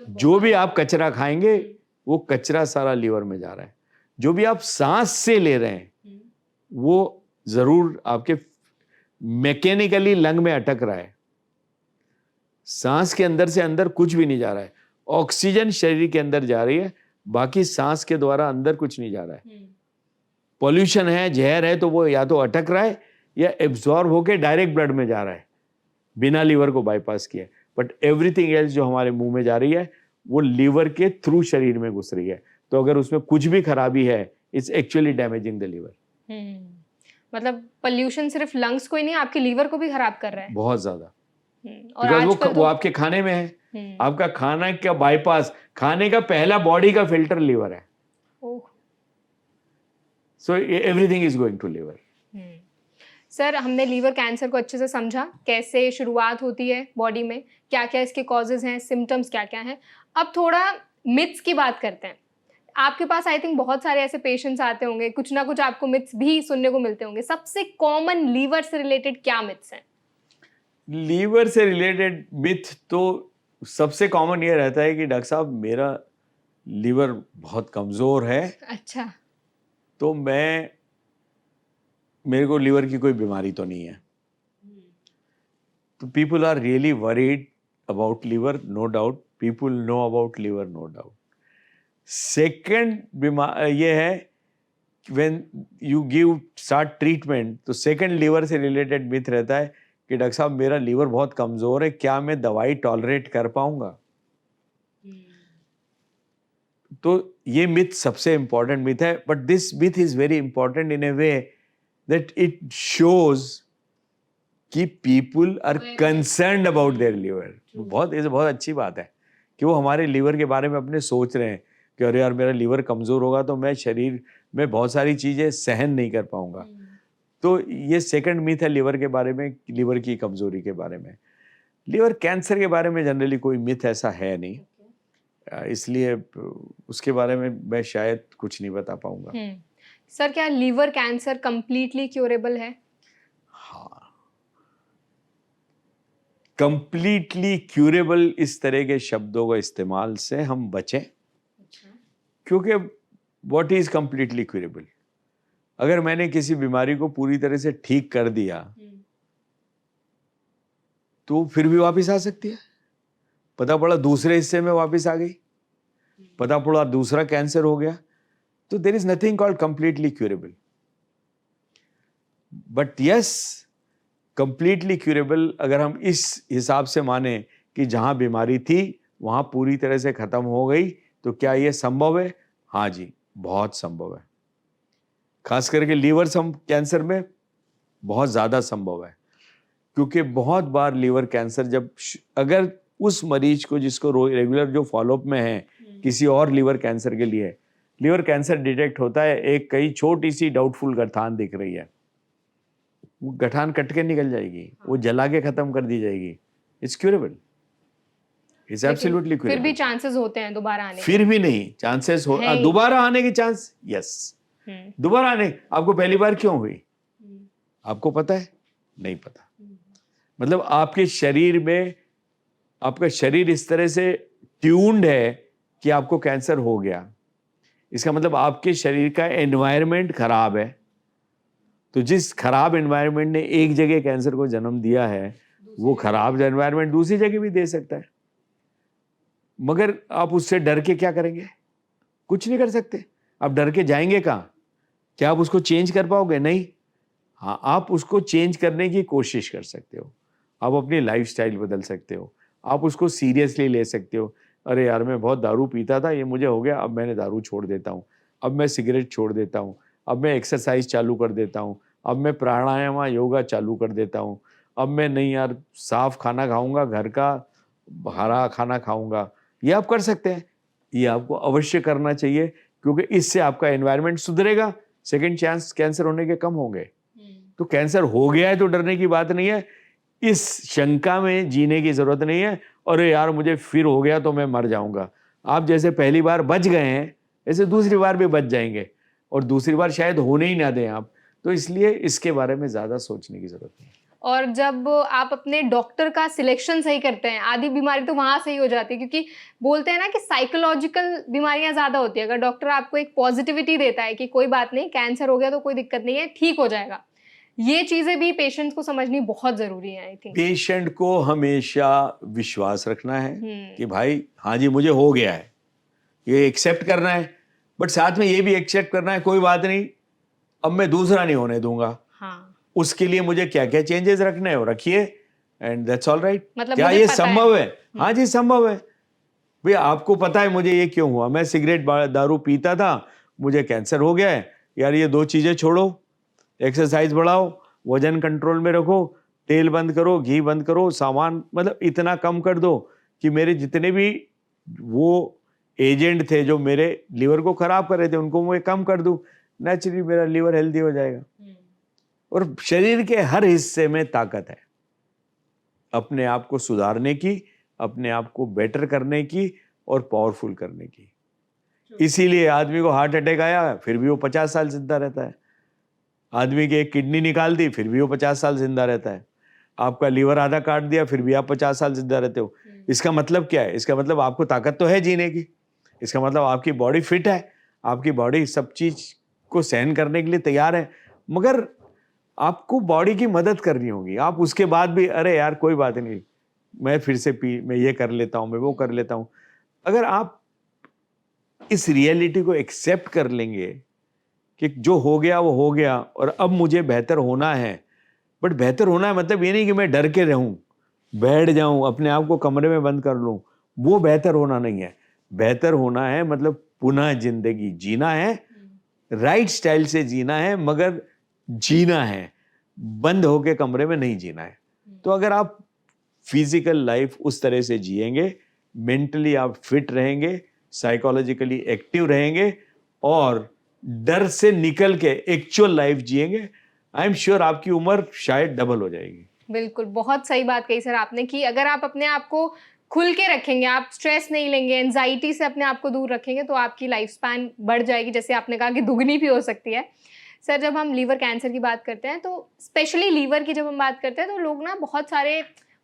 जो भी आप कचरा खाएंगे वो कचरा सारा लीवर में जा रहा है। जो भी आप सांस से ले रहे हैं वो जरूर आपके मैकेनिकली लंग में अटक रहा है। सांस के अंदर से अंदर कुछ भी नहीं जा रहा है, ऑक्सीजन शरीर के अंदर जा रही है, बाकी सांस के द्वारा अंदर कुछ नहीं जा रहा है। पॉल्यूशन है, जहर है, तो वो या तो अटक रहा है या एब्जॉर्ब होके डायरेक्ट ब्लड में जा रहा है बिना लीवर को बाईपास किए। बट एवरीथिंग एल्स जो हमारे मुंह में जा रही है वो लीवर के थ्रू शरीर में घुस रही है। तो अगर उसमें कुछ भी खराबी है, it's actually damaging the liver. मतलब पोल्यूशन सिर्फ लंग्स को ही नहीं, आपके लीवर को भी खराब कर रहा है बहुत ज्यादा। और आजकल वो आपके खाने में है। आपका खाना का बाईपास, खाने का पहला बॉडी का फिल्टर लीवर है। So everything is going to liver. Sir, हमने लीवर कैंसर को अच्छे से समझा, कैसे शुरुआत होती है बॉडी में, क्या क्या इसके कॉजेज हैं, सिम्टम्स क्या क्या हैं। अब थोड़ा मिथ्स की बात करते हैं। आपके पास आई थिंक बहुत सारे ऐसे पेशेंट्स आते होंगे, कुछ ना कुछ आपको मिथ्स भी सुनने को मिलते होंगे। सबसे कॉमन लीवर से रिलेटेड क्या मिथ्स हैं? लीवर से रिलेटेड मिथ तो सबसे कॉमन ये रहता है कि डॉक्टर साहब मेरा लीवर बहुत कमजोर है। अच्छा। तो मेरे को लीवर की कोई बीमारी तो नहीं है। तो people are really worried about liver, no doubt. People know about liver, no doubt. Second ये है when you give start treatment, तो सेकेंड लीवर से रिलेटेड मिथ रहता है कि डॉक्टर साहब मेरा लीवर बहुत कमजोर है, क्या मैं दवाई टॉलरेट कर पाऊंगा? तो ये मिथ सबसे इंपॉर्टेंट मिथ है। But this myth is very important in A way that it shows कि people are concerned about their liver। बहुत अच्छी बात है कि वो हमारे लीवर के बारे में अपने सोच रहे हैं कि अरे यार मेरा लीवर कमजोर होगा तो मैं शरीर में बहुत सारी चीजें सहन नहीं कर पाऊंगा। तो ये सेकंड मिथ है लीवर के बारे में, लीवर की कमजोरी के बारे में। लीवर कैंसर के बारे में जनरली कोई मिथ ऐसा है नहीं, इसलिए उसके बारे में मैं शायद कुछ नहीं बता पाऊंगा। सर, क्या लीवर कैंसर कंप्लीटली क्योरेबल है? हाँ, कंप्लीटली क्यूरेबल इस तरह के शब्दों का इस्तेमाल से हम बचें। क्योंकि व्हाट इज कंप्लीटली क्यूरेबल? अगर मैंने किसी बीमारी को पूरी तरह से ठीक कर दिया तो फिर भी वापस आ सकती है। पता पड़ा दूसरे हिस्से में वापस आ गई, पता पड़ा दूसरा कैंसर हो गया, तो there is nothing called completely curable. But yes, completely curable अगर हम इस हिसाब से माने कि जहां बीमारी थी वहां पूरी तरह से खत्म हो गई, तो क्या ये संभव है? हाँ जी, बहुत संभव है। खास करके लीवर कैंसर में बहुत ज्यादा संभव है, क्योंकि बहुत बार लीवर कैंसर जब अगर उस मरीज को जिसको रेगुलर जो फॉलोअप में है किसी और लीवर कैंसर के लिए लीवर कैंसर डिटेक्ट होता है, एक कहीं छोटी सी डाउटफुल गठान दिख रही है, वो गठान कट के निकल जाएगी, वो जला के खत्म कर दी जाएगी। इट्स क्यूरेबल, इट्स एब्सोल्युटली फिर भी क्यूरेबल। चांसेस होते हैं दोबारा आने के। फिर भी नहीं, चांसेस हो है ही। दोबारा आने की चांस, यस, दोबारा आने। आपको पहली बार क्यों हुई आपको पता है? नहीं पता। मतलब आपके शरीर में, आपका शरीर इस तरह से ट्यून्ड है कि आपको कैंसर हो गया, इसका मतलब आपके शरीर का एनवायरनमेंट खराब है। तो जिस खराब एनवायरनमेंट ने एक जगह कैंसर को जन्म दिया है, वो खराब एनवायरनमेंट दूसरी जगह भी दे सकता है। मगर आप उससे डर के क्या करेंगे? कुछ नहीं कर सकते। आप डर के जाएंगे कहाँ? क्या आप उसको चेंज कर पाओगे? नहीं। हाँ, आप उसको चेंज करने की कोशिश कर सकते हो, आप अपनी लाइफस्टाइल बदल सकते हो, आप उसको सीरियसली ले सकते हो। अरे यार, मैं बहुत दारू पीता था, ये मुझे हो गया, अब मैंने दारू छोड़ देता हूँ, अब मैं सिगरेट छोड़ देता हूँ, अब मैं एक्सरसाइज चालू कर देता हूँ, अब मैं प्राणायाम योगा चालू कर देता हूँ, अब मैं नहीं यार साफ खाना खाऊंगा, घर का हरा खाना खाऊंगा। ये आप कर सकते हैं, ये आपको अवश्य करना चाहिए, क्योंकि इससे आपका एनवायरनमेंट सुधरेगा, सेकेंड चांस कैंसर होने के कम होंगे। तो कैंसर हो गया है तो डरने की बात नहीं है, इस शंका में जीने की जरूरत नहीं है। अरे यार मुझे फिर हो गया तो मैं मर जाऊंगा। आप जैसे पहली बार बच गए हैं, ऐसे दूसरी बार भी बच जाएंगे, और दूसरी बार शायद होने ही ना दें आप। तो इसलिए इसके बारे में ज्यादा सोचने की जरूरत नहीं है। और जब आप अपने डॉक्टर का सिलेक्शन सही करते हैं, आधी बीमारी तो वहां से ही हो जाती है, क्योंकि बोलते हैं ना कि साइकोलॉजिकल बीमारियां ज्यादा होती है। अगर डॉक्टर आपको एक पॉजिटिविटी देता है कि कोई बात नहीं, कैंसर हो गया तो कोई दिक्कत नहीं है, ठीक हो जाएगा, ये चीजें भी पेशेंट्स को समझनी बहुत जरूरी है, आई थिंक। पेशेंट को हमेशा विश्वास रखना है कि भाई हाँ जी मुझे हो गया है, ये एक्सेप्ट करना है, बट साथ में ये भी एक्सेप्ट करना है कोई बात नहीं, अब मैं दूसरा नहीं होने दूंगा। हाँ, उसके लिए मुझे क्या क्या चेंजेस रखने हैं वो रखिए, एंड दैट्स ऑल राइट। मतलब क्या मुझे ये पता संभव है? हाँ जी संभव है। भैया आपको पता है मुझे ये क्यों हुआ, मैं सिगरेट दारू पीता था, मुझे कैंसर हो गया है। यार ये दो चीजें छोड़ो, एक्सरसाइज बढ़ाओ, वजन कंट्रोल में रखो, तेल बंद करो, घी बंद करो, सामान मतलब इतना कम कर दो कि मेरे जितने भी वो एजेंट थे जो मेरे लीवर को खराब कर रहे थे उनको मैं कम कर दूं, नेचुरली मेरा लीवर हेल्दी हो जाएगा। और शरीर के हर हिस्से में ताकत है अपने आप को सुधारने की, अपने आप को बेटर करने की और पावरफुल करने की। इसीलिए आदमी को हार्ट अटैक आया फिर भी वो 50 साल जिंदा रहता है, आदमी की एक किडनी निकाल दी फिर भी वो 50 साल जिंदा रहता है, आपका लीवर आधा काट दिया फिर भी आप 50 साल जिंदा रहते हो। इसका मतलब क्या है? इसका मतलब आपको ताकत तो है जीने की, इसका मतलब आपकी बॉडी फिट है, आपकी बॉडी सब चीज को सहन करने के लिए तैयार है। मगर आपको बॉडी की मदद करनी होगी। आप उसके बाद भी अरे यार कोई बात नहीं, मैं फिर से मैं ये कर लेता हूं, मैं वो कर लेता हूं। अगर आप इस रियलिटी को एक्सेप्ट कर लेंगे कि जो हो गया वो हो गया और अब मुझे बेहतर होना है, बट बेहतर होना है मतलब ये नहीं कि मैं डर के रहूं, बैठ जाऊं, अपने आप को कमरे में बंद कर लूं, वो बेहतर होना नहीं है। बेहतर होना है मतलब पुनः जिंदगी जीना है, राइट स्टाइल से जीना है, मगर जीना है, बंद होके कमरे में नहीं जीना है। तो अगर आप फिजिकल लाइफ उस तरह से जिएंगे, मेंटली आप फिट रहेंगे, साइकोलॉजिकली एक्टिव रहेंगे और डर से निकल के एक्चुअल लाइफ जिएंगे, आई एम श्योर आपकी उम्र शायद डबल हो जाएगी। बिल्कुल, बहुत सही बात कही सर आपने कि अगर आप अपने आप को खुल के रखेंगे, आप स्ट्रेस नहीं लेंगे, एंजाइटी से अपने आप को दूर रखेंगे, तो आपकी लाइफ स्पैन बढ़ जाएगी, जैसे आपने कहा कि दुगनी भी हो सकती है। सर जब हम लीवर कैंसर की बात करते हैं, तो स्पेशली लीवर की जब हम बात करते हैं, तो लोग ना बहुत सारे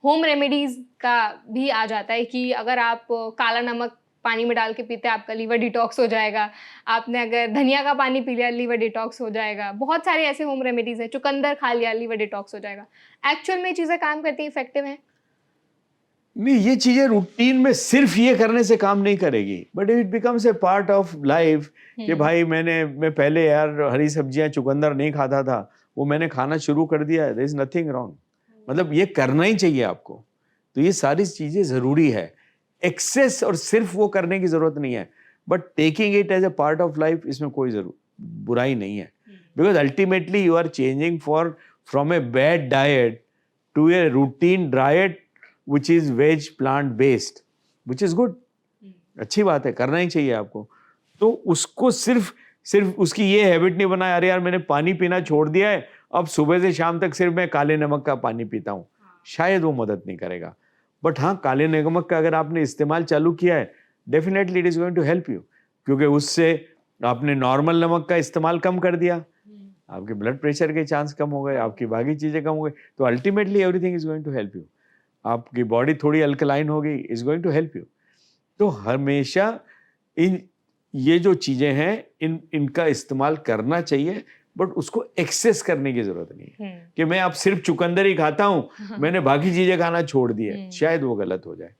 होम रेमेडीज का भी आ जाता है कि अगर आप काला नमक पानी में डाल के पीते हैं आपका लीवर डिटॉक्स हो जाएगा, आपने अगर धनिया का पानी पी लिया लीवर डिटॉक्स हो जाएगा। बहुत सारे ऐसे होम रेमेडीज हैं, चुकंदर खा लिया लीवर डिटॉक्स हो जाएगा। एक्चुअल में ये चीज़ें काम करती हैं, इफेक्टिव हैं? नहीं, ये चीजें रूटीन में सिर्फ ये करने से काम नहीं करेगी, but it becomes a part of life कि भाई मैं पहले यार हरी सब्जियां चुकंदर नहीं खाता था, वो मैंने खाना शुरू कर दिया है, देयर इज नथिंग रॉन्ग, मतलब ये करना ही चाहिए आपको। तो ये सारी चीजें जरूरी है, एक्सेस और सिर्फ वो करने की जरूरत नहीं है, but taking it as a part of life, इसमें कोई बुराई नहीं है, because ultimately you are changing from a bad diet to a routine diet which is veg plant based, which is good, अच्छी बात है, करना ही चाहिए आपको। तो उसको सिर्फ उसकी ये हैबिट नहीं बनाया, अरे यार मैंने पानी पीना छोड़ दिया है, अब सुबह से शाम तक सिर्फ मैं काले नमक का पानी पीता हूँ, शायद वो मदद नहीं करेगा। बट हाँ, काले नमक का अगर आपने इस्तेमाल चालू किया है, definitely it is going to help you, क्योंकि उससे आपने नॉर्मल नमक का इस्तेमाल कम कर दिया, आपके ब्लड प्रेशर के चांस कम हो गए, आपकी बाकी चीजें कम हो गई, तो ultimately everything is going to help you, आपकी बॉडी थोड़ी अल्कलाइन हो गई, is going to help you. तो हमेशा ये जो चीजें हैं इनका इस्तेमाल करना चाहिए, बट उसको एक्सेस करने की जरूरत नहीं है कि मैं अब सिर्फ चुकंदर ही खाता हूं, मैंने बाकी चीजें खाना छोड़ दी है, शायद वो गलत हो जाए।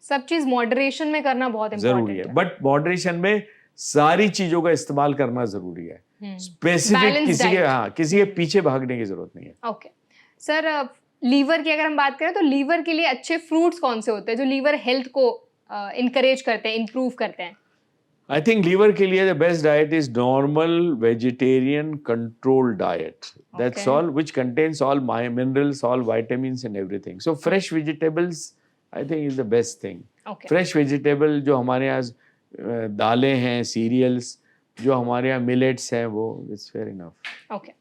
सब चीज मॉडरेशन में करना बहुत जरूरी है, बट मॉडरेशन में सारी चीजों का इस्तेमाल करना जरूरी है, स्पेसिफिक किसी के पीछे भागने की जरूरत नहीं है। ओके सर, लीवर की अगर हम बात करें तो लीवर के लिए अच्छे फ्रूट्स कौन से होते हैं जो लीवर हेल्थ को इनकरेज करते हैं, इंप्रूव करते हैं? आई थिंक लीवर के लिए the best diet is normal vegetarian controlled diet, that's all, which contains all minerals, all vitamins and everything. So fresh vegetables I think is the best thing. Fresh vegetable जो हमारे यहाँ दालें हैं, serials जो हमारे यहाँ मिलेट्स हैं, वो it's fair enough. Okay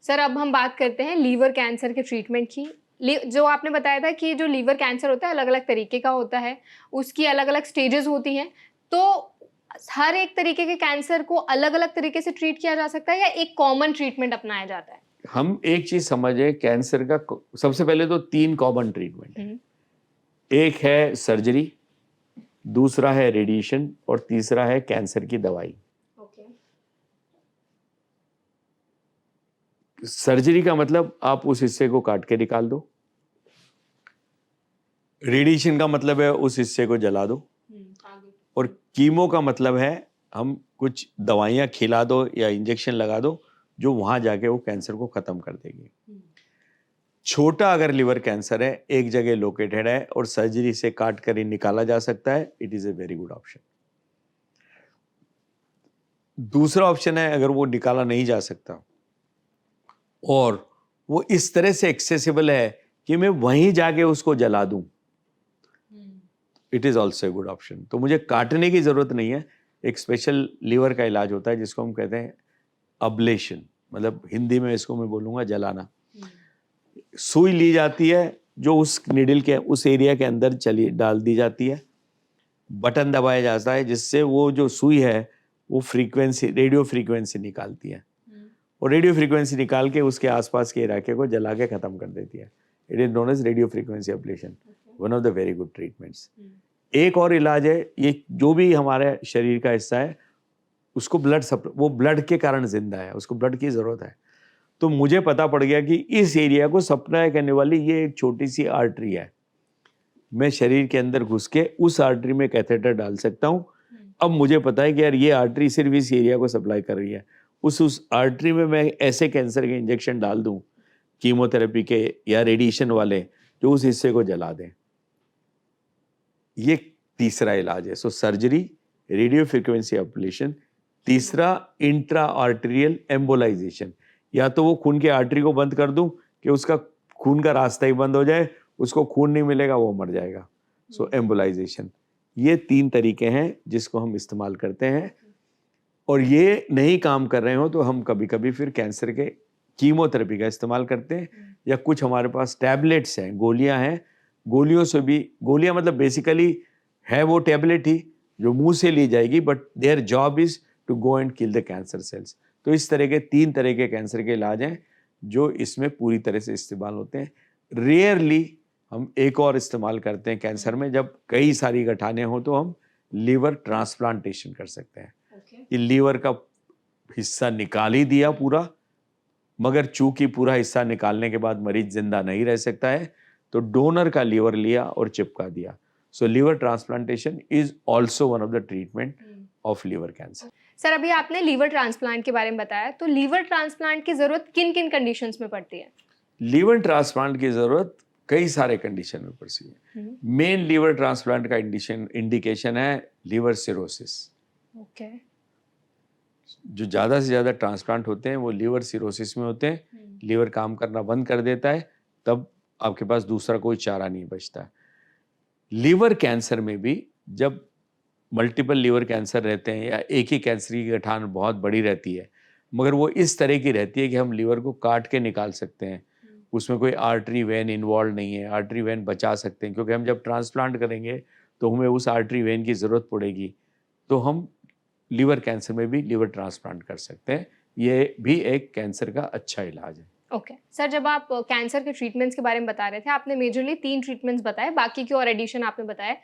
sir, अब हम बात करते हैं लीवर कैंसर के ट्रीटमेंट की। जो आपने बताया था कि जो लीवर कैंसर होता है अलग अलग तरीके का होता है, उसकी अलग अलग स्टेजेस होती हैं, तो हर एक तरीके के कैंसर को अलग अलग तरीके से ट्रीट किया जा सकता है या एक कॉमन ट्रीटमेंट अपनाया जाता है? हम एक चीज समझे, कैंसर का सबसे पहले तो 3 कॉमन ट्रीटमेंट है। एक है सर्जरी, दूसरा है रेडिएशन और तीसरा है कैंसर की दवाई। सर्जरी का मतलब आप उस हिस्से को काट के निकाल दो, रेडिएशन का मतलब है उस हिस्से को जला दो, और कीमो का मतलब है हम कुछ दवाइयाँ खिला दो या इंजेक्शन लगा दो जो वहां जाके वो कैंसर को खत्म कर देगी। छोटा अगर लिवर कैंसर है, एक जगह लोकेटेड है और सर्जरी से काट कर ही निकाला जा सकता है, it is a very good option. दूसरा ऑप्शन है अगर वो निकाला नहीं जा सकता और वो इस तरह से एक्सेसिबल है कि मैं वहीं जाके उसको जला दूं, it is also a good option. तो मुझे काटने की जरूरत नहीं है। एक स्पेशल लीवर का इलाज होता है जिसको हम कहते हैं अब्लेशन, मतलब हिंदी में इसको मैं बोलूँगा जलाना। सुई ली जाती है जो उस निडल के उस एरिया के अंदर चली डाल दी जाती है, बटन दबाया जाता है जिससे वो जो सुई है वो फ्रीक्वेंसी, रेडियो फ्रीक्वेंसी निकालती है, और रेडियो फ्रीक्वेंसी निकाल के उसके आसपास के इलाके को जला के ख़त्म कर देती है। It is known as radio frequency ablation, one of the very good treatments. एक और इलाज है, ये जो भी हमारे शरीर का हिस्सा है उसको वो ब्लड के कारण जिंदा है, उसको ब्लड की ज़रूरत है। तो मुझे पता पड़ गया कि इस एरिया को सप्लाई करने वाली ये एक छोटी सी आर्टरी है, मैं शरीर के अंदर घुस के उस आर्टरी में कैथेटर डाल सकता हूँ। अब मुझे पता है कि यार ये आर्टरी सिर्फ इस एरिया को सप्लाई कर रही है, उस आर्टरी में मैं ऐसे कैंसर के इंजेक्शन डाल दूं, कीमोथेरेपी के या रेडिएशन वाले, जो उस हिस्से को जला दें। ये तीसरा इलाज है। सो सर्जरी, रेडियो फ्रीक्वेंसी एब्लेशन। तीसरा इंट्रा आर्टेरियल एम्बोलाइजेशन, या तो वो खून के आर्टरी को बंद कर दूं कि उसका खून का रास्ता ही बंद हो जाए, उसको खून नहीं मिलेगा, वो मर जाएगा। सो एम्बोलाइजेशन। ये 3 तरीके हैं जिसको हम इस्तेमाल करते हैं, और ये नहीं काम कर रहे हो तो हम कभी कभी फिर कैंसर के कीमोथेरेपी का इस्तेमाल करते हैं, या कुछ हमारे पास टैबलेट्स हैं, गोलियां हैं। गोलियों से भी, गोलियां मतलब बेसिकली है वो टैबलेट ही जो मुंह से ली जाएगी, but their job is to go and kill the cancer cells. तो इस तरह के 3 तरह के कैंसर के इलाज हैं जो इसमें पूरी तरह से इस्तेमाल होते हैं। रेयरली हम एक और इस्तेमाल करते हैं कैंसर में, जब कई सारी गठाने हो तो हम लीवर ट्रांसप्लांटेशन कर सकते हैं। कि लीवर का हिस्सा निकाल ही दिया पूरा, मगर चूंकि पूरा हिस्सा निकालने के बाद मरीज जिंदा नहीं रह सकता है, तो डोनर का लीवर लिया और चिपका दिया. So liver transplantation is also one of the treatment of liver cancer. Sir अभी आपने लीवर ट्रांसप्लांट के बारे में बताया, तो लीवर ट्रांसप्लांट की जरूरत किन किन कंडीशंस में पड़ती है? लीवर ट्रांसप्लांट की जरूरत कई सारे कंडीशन में पड़ती है. मेन लीवर ट्रांसप्लांट का इंडिकेशन है लीवर सिरोसिस. ओके. जो ज़्यादा से ज़्यादा ट्रांसप्लांट होते हैं वो लीवर सिरोसिस में होते हैं. लीवर काम करना बंद कर देता है, तब आपके पास दूसरा कोई चारा नहीं बचता. लीवर कैंसर में भी जब मल्टीपल लीवर कैंसर रहते हैं या एक ही कैंसर की गठान बहुत बड़ी रहती है, मगर वो इस तरह की रहती है कि हम लीवर को काट के निकाल सकते हैं. उसमें कोई आर्टरी वेन इन्वॉल्व नहीं है. आर्टरी वेन बचा सकते हैं, क्योंकि हम जब ट्रांसप्लांट करेंगे तो हमें उस आर्टरी वेन की ज़रूरत पड़ेगी. तो हम लीवर कैंसर में भी लीवर ट्रांसप्लांट कर सकते हैं. ये भी एक कैंसर का अच्छा इलाज है. ओके. सर जब आप कैंसर के ट्रीटमेंट्स के बारे में बता रहे थे, आपने मेजरली 3 ट्रीटमेंट्स बताए, बाकी के और एडिशन आपने बताए.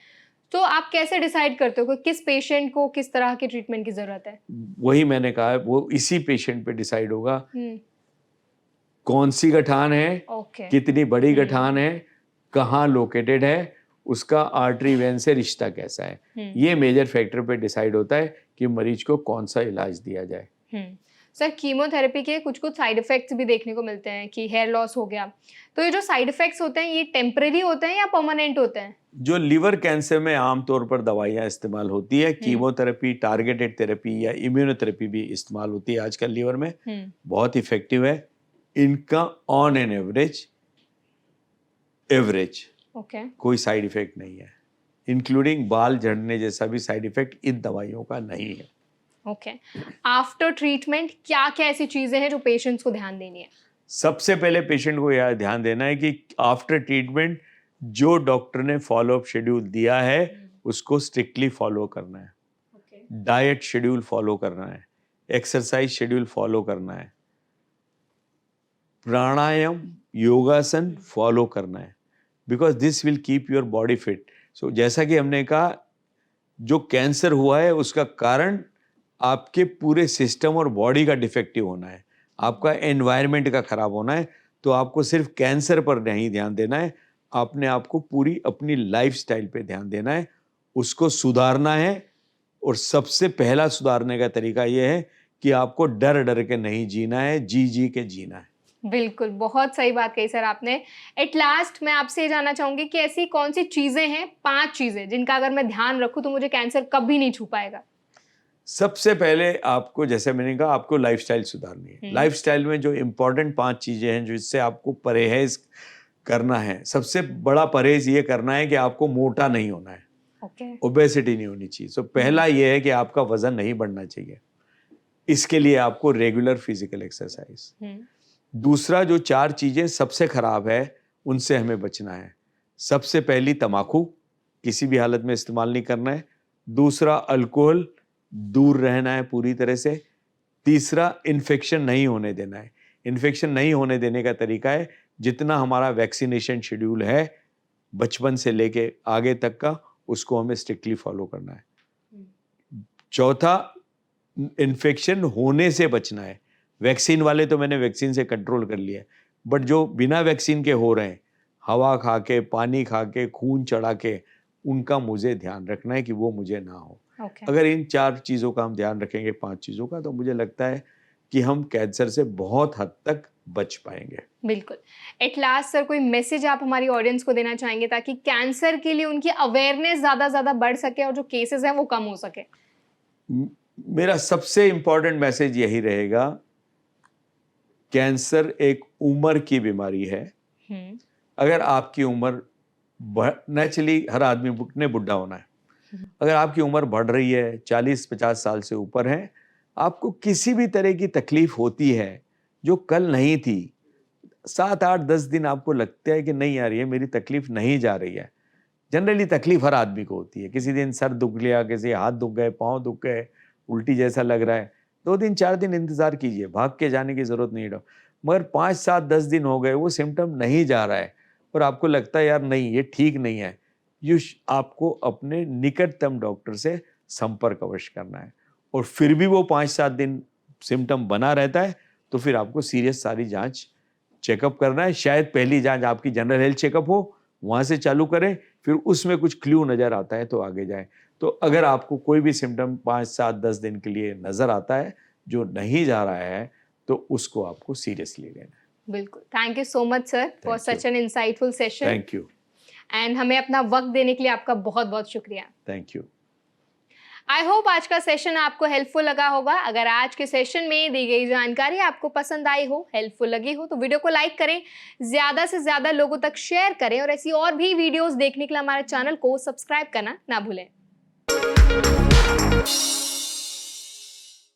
तो आप कैसे डिसाइड करते हो कि किस पेशेंट को किस तरह के ट्रीटमेंट की जरूरत है? वही मैंने कहा, वो इसी पेशेंट पे डिसाइड होगा. कौन सी गठान है, ओके. कितनी बड़ी गठान है, कहाँ लोकेटेड है, उसका आर्टरी वेन से रिश्ता कैसा है. ये मेजर फैक्टर पे डिसाइड होता है कि मरीज को कौन सा इलाज दिया जाए. सर कीमोथेरेपी के कुछ कुछ साइड इफेक्ट्स भी देखने को मिलते हैं कि हेयर लॉस हो गया, तो ये जो साइड इफेक्ट्स होते हैं ये टेम्परेरी होते हैं या परमानेंट होते हैं? जो लिवर कैंसर में आमतौर पर दवाइयाँ इस्तेमाल होती है, कीमोथेरेपी, टारगेटेड थेरेपी या इम्यूनोथेरेपी भी इस्तेमाल होती है आजकल लीवर में. बहुत इफेक्टिव है. इनका ऑन एन एवरेज कोई साइड इफेक्ट नहीं है, इंक्लूडिंग बाल झड़ने जैसा भी साइड इफेक्ट इन दवाइयों का नहीं है. ओके. आफ्टर ट्रीटमेंट क्या क्या ऐसी चीजें हैं जो पेशेंट्स को ध्यान देनी है? सबसे पहले पेशेंट को यह ध्यान देना है कि आफ्टर ट्रीटमेंट जो डॉक्टर ने फॉलोअप शेड्यूल दिया है उसको स्ट्रिक्टली फॉलो करना है. डाइट शेड्यूल फॉलो करना है, एक्सरसाइज शेड्यूल फॉलो करना है, प्राणायाम योगासन फॉलो करना है, because this will keep your body fit. So जैसा कि हमने कहा, जो कैंसर हुआ है उसका कारण आपके पूरे सिस्टम और बॉडी का डिफेक्टिव होना है, आपका एनवायरनमेंट का खराब होना है. तो आपको सिर्फ कैंसर पर नहीं ध्यान देना है, आपने आपको पूरी अपनी लाइफस्टाइल पे ध्यान देना है, उसको सुधारना है. और सबसे पहला सुधारने का तरीका यह है कि आपको डर डर के नहीं जीना है, जी जी के जीना है. बिल्कुल, बहुत सही बात कही सर आपने. एट लास्ट मैं आपसे ये जानना चाहूंगी कि ऐसी कौन सी चीजें हैं, 5 चीजें जिनका अगर मैं ध्यान रखूं तो मुझे कैंसर कभी नहीं छू पाएगा? सबसे पहले आपको, जैसे मैंने कहा, आपको लाइफस्टाइल सुधारनी है. लाइफस्टाइल में जो इम्पोर्टेंट 5 चीजें हैं जिससे आपको परहेज करना है. सबसे बड़ा परहेज ये करना है कि आपको मोटा नहीं होना है, ओबेसिटी नहीं होनी चाहिए. तो पहला ये है कि आपका वजन नहीं बढ़ना चाहिए. इसके लिए आपको रेगुलर फिजिकल एक्सरसाइज. दूसरा, जो 4 चीजें सबसे खराब है उनसे हमें बचना है. सबसे पहली तंबाकू किसी भी हालत में इस्तेमाल नहीं करना है. दूसरा, अल्कोहल दूर रहना है पूरी तरह से. तीसरा, इन्फेक्शन नहीं होने देना है. इन्फेक्शन नहीं होने देने का तरीका है, जितना हमारा वैक्सीनेशन शेड्यूल है बचपन से लेके आगे तक का, उसको हमें स्ट्रिक्टली फॉलो करना है. चौथा, इन्फेक्शन होने से बचना है. वैक्सीन वाले तो मैंने वैक्सीन से कंट्रोल कर लिया है, बट जो बिना वैक्सीन के हो रहे हैं, हवा खा के, पानी खा के, खून चढ़ा के, उनका मुझे ध्यान रखना है कि वो मुझे ना हो. अगर इन 4 चीज़ों का हम ध्यान रखेंगे, 5 चीज़ों का, तो मुझे लगता है कि हम कैंसर से बहुत हद तक बच पाएंगे. बिल्कुल. एट लास्ट सर, कोई मैसेज आप हमारी ऑडियंस को देना चाहेंगे ताकि कैंसर के लिए उनकी अवेयरनेस ज़्यादा बढ़ सके और जो केसेस हैं वो कम हो सके? मेरा सबसे इम्पोर्टेंट मैसेज यही रहेगा, कैंसर एक उम्र की बीमारी है. अगर आपकी उम्र, नेचुरली हर आदमी ने बुढ़ा होना है, अगर आपकी उम्र बढ़ रही है, 40-50 साल से ऊपर है, आपको किसी भी तरह की तकलीफ होती है जो कल नहीं थी, 7-8-10 दिन आपको लगता है कि नहीं यार ये मेरी तकलीफ नहीं जा रही है. जनरली तकलीफ हर आदमी को होती है. किसी दिन सर दुख लिया, किसी हाथ दुख गए, पाँव दुख गए, उल्टी जैसा लग रहा है, 2 दिन 4 दिन इंतजार कीजिए, भाग के जाने की जरूरत नहीं है. मगर 5-7-10 दिन हो गए, वो सिम्टम नहीं जा रहा है और आपको लगता है यार नहीं ये ठीक नहीं है, आपको अपने निकटतम डॉक्टर से संपर्क अवश्य करना है. और फिर भी वो 5-7 दिन सिम्टम बना रहता है तो फिर आपको सीरियस सारी जांच चेकअप करना है. शायद पहली जांच आपकी जनरल हेल्थ चेकअप हो, वहाँ से चालू करें, फिर उसमें कुछ क्ल्यू नज़र आता है तो आगे जाएं। तो अगर आपको कोई भी सिम्टम 5, 7, 10 दिन के लिए नज़र आता है जो नहीं जा रहा है, तो उसको आपको सीरियसली लेना है। बिल्कुल। Thank you so much sir for Thank you. Such an insightful session thank you, and हमें अपना वक्त देने के लिए आपका बहुत बहुत शुक्रिया। Thank you. आई होप आज का सेशन आपको हेल्पफुल लगा होगा। अगर आज के सेशन में दी गई जानकारी आपको पसंद आई हो, हेल्पफुल लगी हो, तो वीडियो को लाइक करें, ज़्यादा से ज़्यादा लोगों तक शेयर करें और ऐसी और भी वीडियोस देखने के लिए हमारे चैनल को सब्सक्राइब करना ना भूलें।